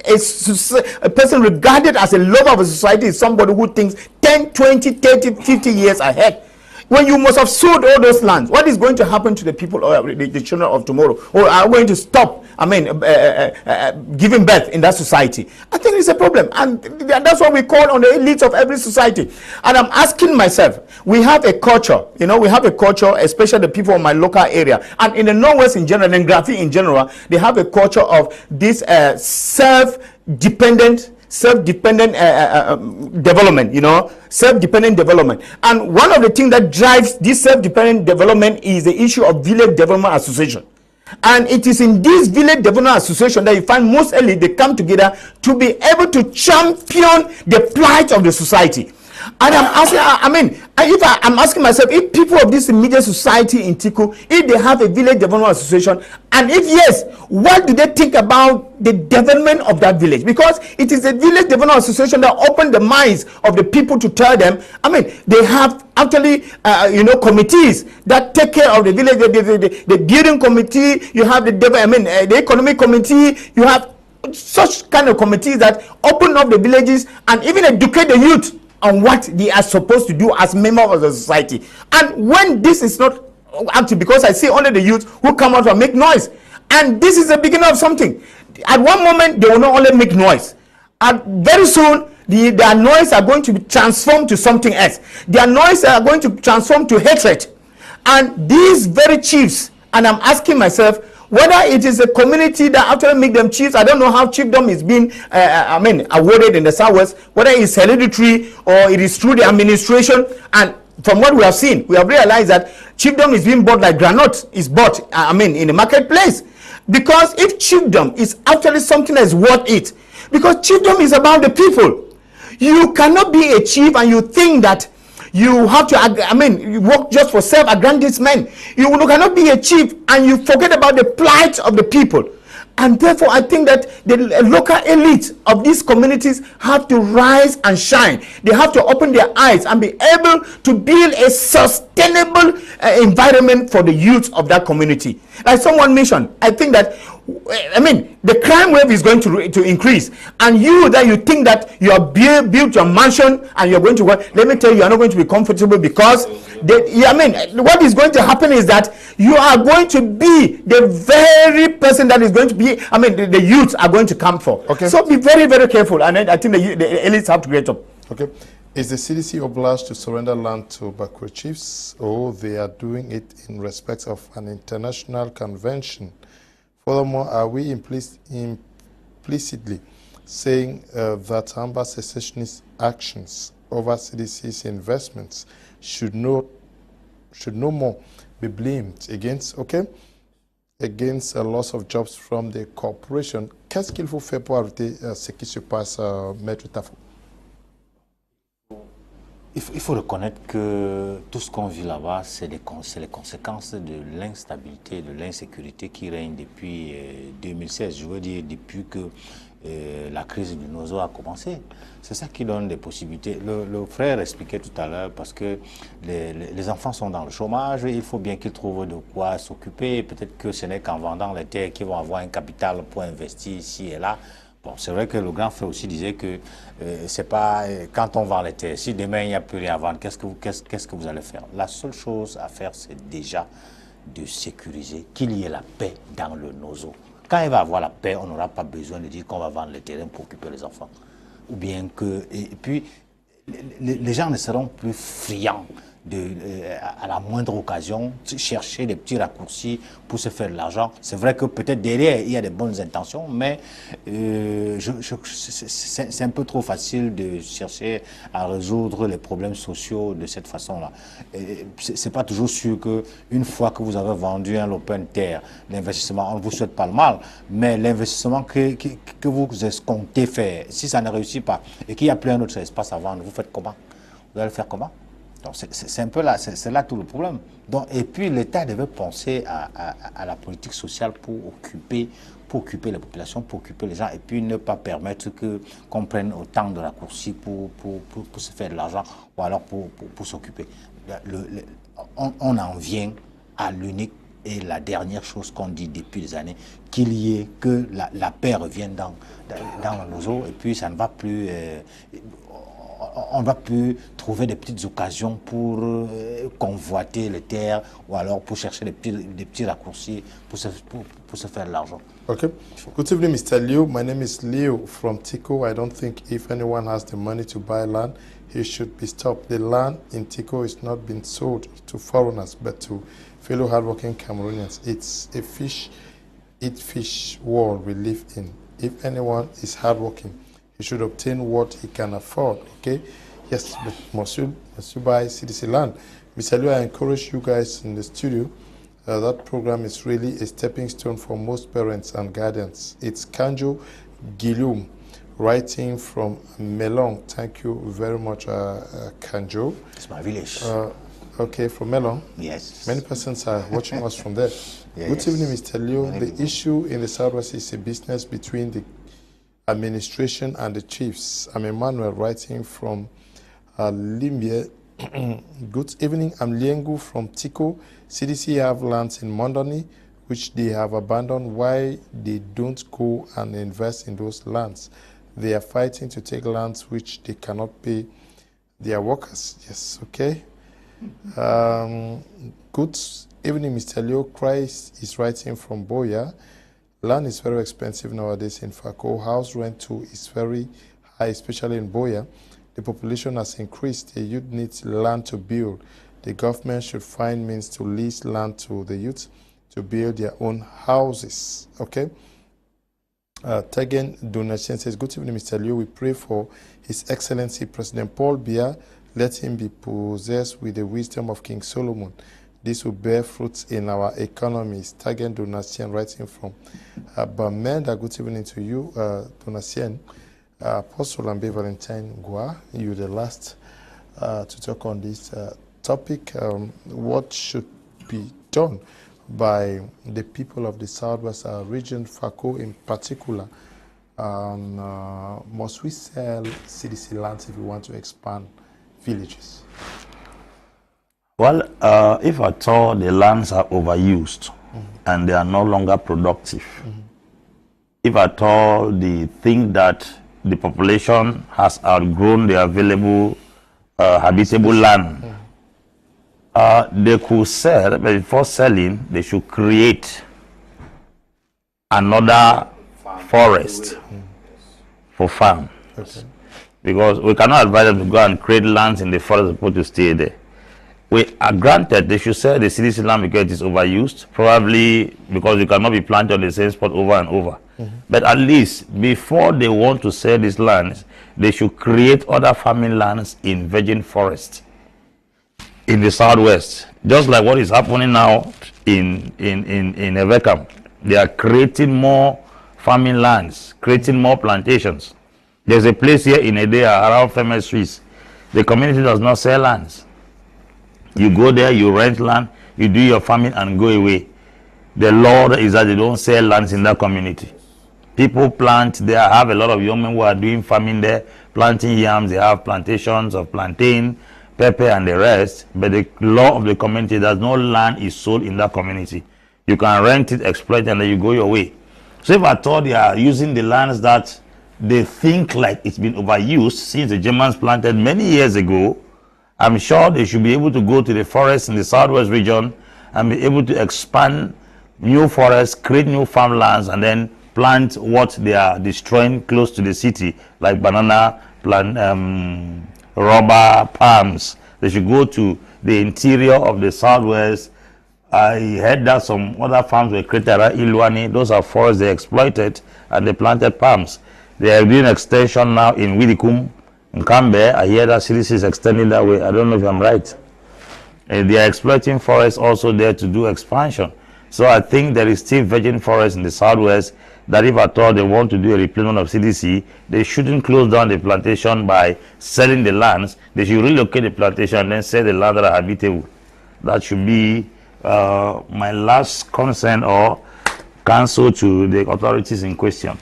a person regarded as a lover of a society is somebody who thinks 10, 20, 30, 50 years ahead. When you must have sold all those lands, what is going to happen to the people or the children of tomorrow? Or are going to stop, giving birth in that society? I think it's a problem. And that's what we call on the elites of every society. And I'm asking myself, we have a culture, we have a culture, especially the people in my local area. And in the Northwest in general, and Grafi in general, they have a culture of this self-dependent development, self-dependent development. And one of the things that drives this self-dependent development is the issue of village development association. And it is in this village development association that you find most early they come together to be able to champion the plight of the society. And I'm asking, I'm asking myself, if people of this immediate society in Tiko, if they have a village development association, and if yes, what do they think about the development of that village? Because it is a village development association that opened the minds of the people to tell them. They have actually, committees that take care of the village, the building committee. You have the economic committee. You have such kind of committees that open up the villages and even educate the youth on what they are supposed to do as members of the society. And when this is not active, because I see only the youth who come out and make noise, and this is the beginning of something. At one moment they will not only make noise, and very soon their noise are going to be transformed to something else. Their noise are going to transform to hatred. And these very chiefs, and I'm asking myself, whether it is a community that actually make them chiefs. I don't know how chiefdom is being awarded in the Southwest, whether it's hereditary or it is through the administration. And from what we have seen, we have realized that chiefdom is being bought like granite is bought in the marketplace. Because if chiefdom is actually something that is worth it, because chiefdom is about the people. You cannot be a chief and you think that you have to, you work just for self-aggrandizement. You cannot be a chief and you forget about the plight of the people. And therefore, I think that the local elite of these communities have to rise and shine. They have to open their eyes and be able to build a sustainable environment for the youth of that community. Like someone mentioned, I think that the crime wave is going to increase, and you think that you have built your mansion and you're going to work. Let me tell you, you're not going to be comfortable, because what is going to happen is that you are going to be the very person that is going to be, the youth are going to come for. Okay. So be very, very careful, and I think the elites have to get up. Okay. Is the CDC obliged to surrender land to Bakwe chiefs, or they are doing it in respect of an international convention? Furthermore, are we implicitly saying that Ambe secessionist actions over CDC's investments should no more be blamed against a loss of jobs from the corporation? Qu'est-ce qu'il faut faire pour arrêter ce qui se passe, Maître Tafo? Il faut reconnaître que tout ce qu'on vit là-bas, c'est les conséquences de l'instabilité, de l'insécurité qui règne depuis 2016. Je veux dire, depuis que la crise du Nozo a commencé. C'est ça qui donne des possibilités. Le frère expliquait tout à l'heure, parce que les enfants sont dans le chômage, il faut bien qu'ils trouvent de quoi s'occuper. Peut-être que ce n'est qu'en vendant les terres qu'ils vont avoir un capital pour investir ici et là. Bon, c'est vrai que le grand frère aussi disait que c'est pas quand on vend les terres, si demain il n'y a plus rien à vendre, qu'est-ce que vous allez faire? La seule chose à faire, c'est déjà de sécuriser, qu'il y ait la paix dans le Nozo. Quand il va avoir la paix, on n'aura pas besoin de dire qu'on va vendre les terrains pour occuper les enfants. Ou bien que... Et puis, les gens ne seront plus friands à la moindre occasion, chercher des petits raccourcis pour se faire de l'argent. C'est vrai que peut-être derrière, il y a des bonnes intentions, mais c'est un peu trop facile de chercher à résoudre les problèmes sociaux de cette façon-là. C'est pas toujours sûr qu'une fois que vous avez vendu un lopin de terre, l'investissement, on ne vous souhaite pas le mal, mais l'investissement que vous escomptez faire, si ça ne réussit pas et qu'il n'y a plus un autre espace à vendre, vous faites comment? Vous allez faire comment? Donc c'est un peu là, c'est là tout le problème. Donc, et puis l'État devait penser à la politique sociale pour occuper les populations, pour occuper les gens, et puis ne pas permettre qu'on prenne autant de raccourcis pour se faire de l'argent, ou alors pour s'occuper. On en vient à l'unique et la dernière chose qu'on dit depuis des années, qu'il y ait que la paix revienne dans le Nozo, et puis ça ne va plus... on ne va plus trouver des petites occasions pour convoiter les terres, ou alors pour chercher des petits raccourcis pour se faire de l'argent. Okay. Good evening, Mr. Leo. My name is Leo from Tiko. I don't think if anyone has the money to buy land, he should be stopped. The land in Tiko is not being sold to foreigners, but to fellow hardworking Cameroonians. It's a fish world we live in. If anyone is hardworking, he should obtain what he can afford, okay? Yes, but must you buy CDC land? Mr. Leo, I encourage you guys in the studio. That program is really a stepping stone for most parents and guardians. It's Kanjo Gilum writing from Melon. Thank you very much, Kanjo. It's my village. Okay, from Melon. Yes. Many persons are watching us from there. Yes. Good evening, Mr. Leo. The issue in the Southwest is a business between the administration and the chiefs. I'm Emmanuel, writing from Limbia. Good evening, I'm Liengu from Tiko. CDC have lands in Mondoni, which they have abandoned. Why they don't go and invest in those lands? They are fighting to take lands which they cannot pay their workers. Yes, okay. Good evening, Mr. Leo. Christ is writing from Boya. Land is very expensive nowadays in Fako. House rent too is very high, especially in Boya. The population has increased. The youth needs land to build. The government should find means to lease land to the youth to build their own houses. Okay. Tegen Donatien says, good evening, Mr. Liu. We pray for His Excellency President Paul Biya. Let him be possessed with the wisdom of King Solomon. This will bear fruits in our economies. Tegen Donatien, writing from Abama. Good evening to you, Donatien. Apostle Ambe, Valentine, Ngwa, you're the last to talk on this topic. What should be done by the people of the Southwest region, Fako in particular? Must we sell CDC lands if we want to expand villages? Well, if at all the lands are overused and they are no longer productive, if at all they think that the population has outgrown the available habitable land, they could sell, but before selling, they should create another forest for farm. Okay. Because we cannot advise them to go and create lands in the forest for people to stay there. We are granted they should sell the CDC land because it is overused, probably because you cannot be planted on the same spot over and over. But at least before they want to sell these lands, they should create other farming lands in virgin forest in the Southwest. Just like what is happening now in Evekam. They are creating more farming lands, creating more plantations. There's a place here in Edea around Famous Swiss. The community does not sell lands. You go there, you rent land, you do your farming and go away. The law is that they don't sell lands in that community. People plant there. I have a lot of young men who are doing farming there, planting yams. They have plantations of plantain, pepper, and the rest. But the law of the community, there's no land is sold in that community. You can rent it, exploit it, and then you go your way. So if I thought they are using the lands that they think like it's been overused since the Germans planted many years ago, I'm sure they should be able to go to the forest in the Southwest region and be able to expand new forests, create new farmlands, and then plant what they are destroying close to the city, like banana, rubber, palms. They should go to the interior of the Southwest. I heard that some other farms were created around Ilwani. Those are forests they exploited and they planted palms. They are doing extension now in Widikum, in Ambe. I hear that CDC is extending that way. I don't know if I'm right. They are exploiting forests also there to do expansion. So I think there is still virgin forest in the Southwest that if at all they want to do a replacement of CDC, they shouldn't close down the plantation by selling the lands. They should relocate the plantation and then sell the land that are habitable. That should be my last concern or counsel to the authorities in question.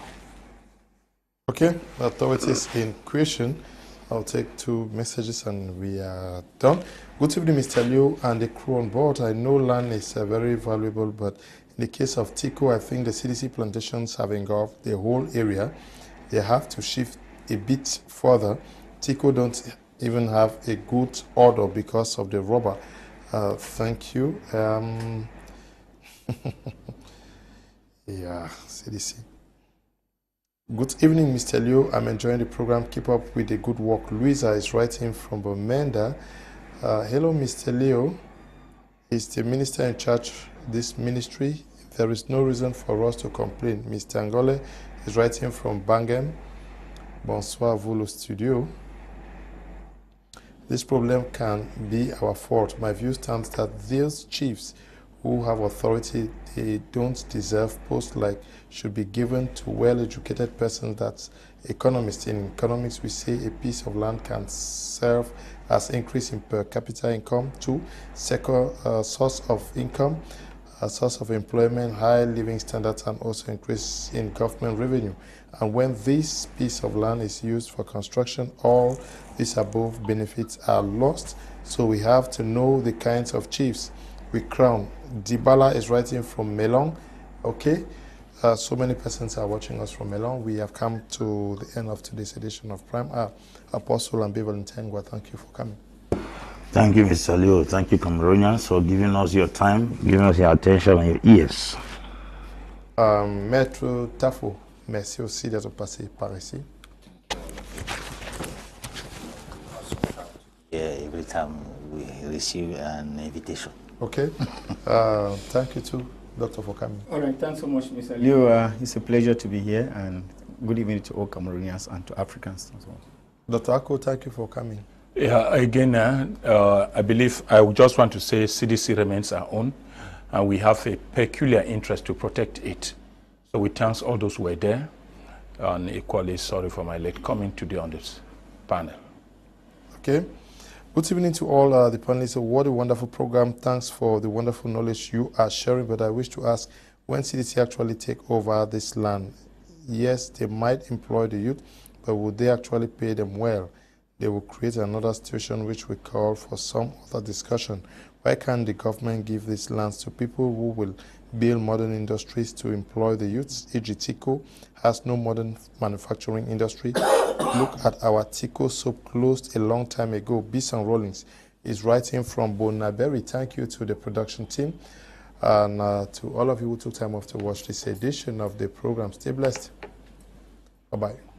Okay, the authorities in question. I'll take 2 messages and we are done. Good evening, Mr. Liu and the crew on board. I know land is very valuable, but in the case of Tiko, I think the CDC plantations have engulfed the whole area. They have to shift a bit further. Tiko don't even have a good order because of the rubber. Thank you. Yeah, CDC. Good evening, Mr. Liu. I'm enjoying the program. Keep up with the good work. Louisa is writing from Bomenda. Hello, Mr. Liu. Is the minister in charge of this ministry? There is no reason for us to complain. Mr. Angole is writing from Bangem. Bonsoir, Volo Studio. This problem can be our fault. My view stands that those chiefs who have authority they don't deserve posts like should be given to well-educated persons. That's economists. In economics, we say a piece of land can serve as increase in per capita income. 2, second source of income, a source of employment, high living standards, and also increase in government revenue. And when this piece of land is used for construction, all these above benefits are lost. So we have to know the kinds of chiefs we crown. Dibala is writing from Melon. Okay, so many persons are watching us from Melon. We have come to the end of today's edition of Prime. Apostle Ambe, Valentine, Ngwa, thank you for coming. Thank you, Mr. Leo. Thank you, Cameroonians, for giving us your time, giving us your attention and your ears. Maître Tafo, merci aussi d'être passé par ici. Yeah, every time we receive an invitation. Okay. Thank you too, Doctor, for coming. All right, thanks so much, Mr. Leo. It's a pleasure to be here, and good evening to all Cameroonians and to Africans as well. Dr. Ako, thank you for coming. Yeah, again, I believe I would just want to say CDC remains our own, and we have a peculiar interest to protect it. So we thank all those who were there, and equally sorry for my late coming today on this panel. Okay. Good evening to all the panelists. What a wonderful program. Thanks for the wonderful knowledge you are sharing. But I wish to ask, when CDC actually take over this land, yes, they might employ the youth, but would they actually pay them well? They will create another situation which we call for some other discussion. Why can't the government give these lands to people who will build modern industries to employ the youths? E.g. Tiko has no modern manufacturing industry. Look at our Tiko soap closed a long time ago. Bison Rollins is writing from Bonaberry. Thank you to the production team and to all of you who took time off to watch this edition of the program. Stay blessed. Bye-bye.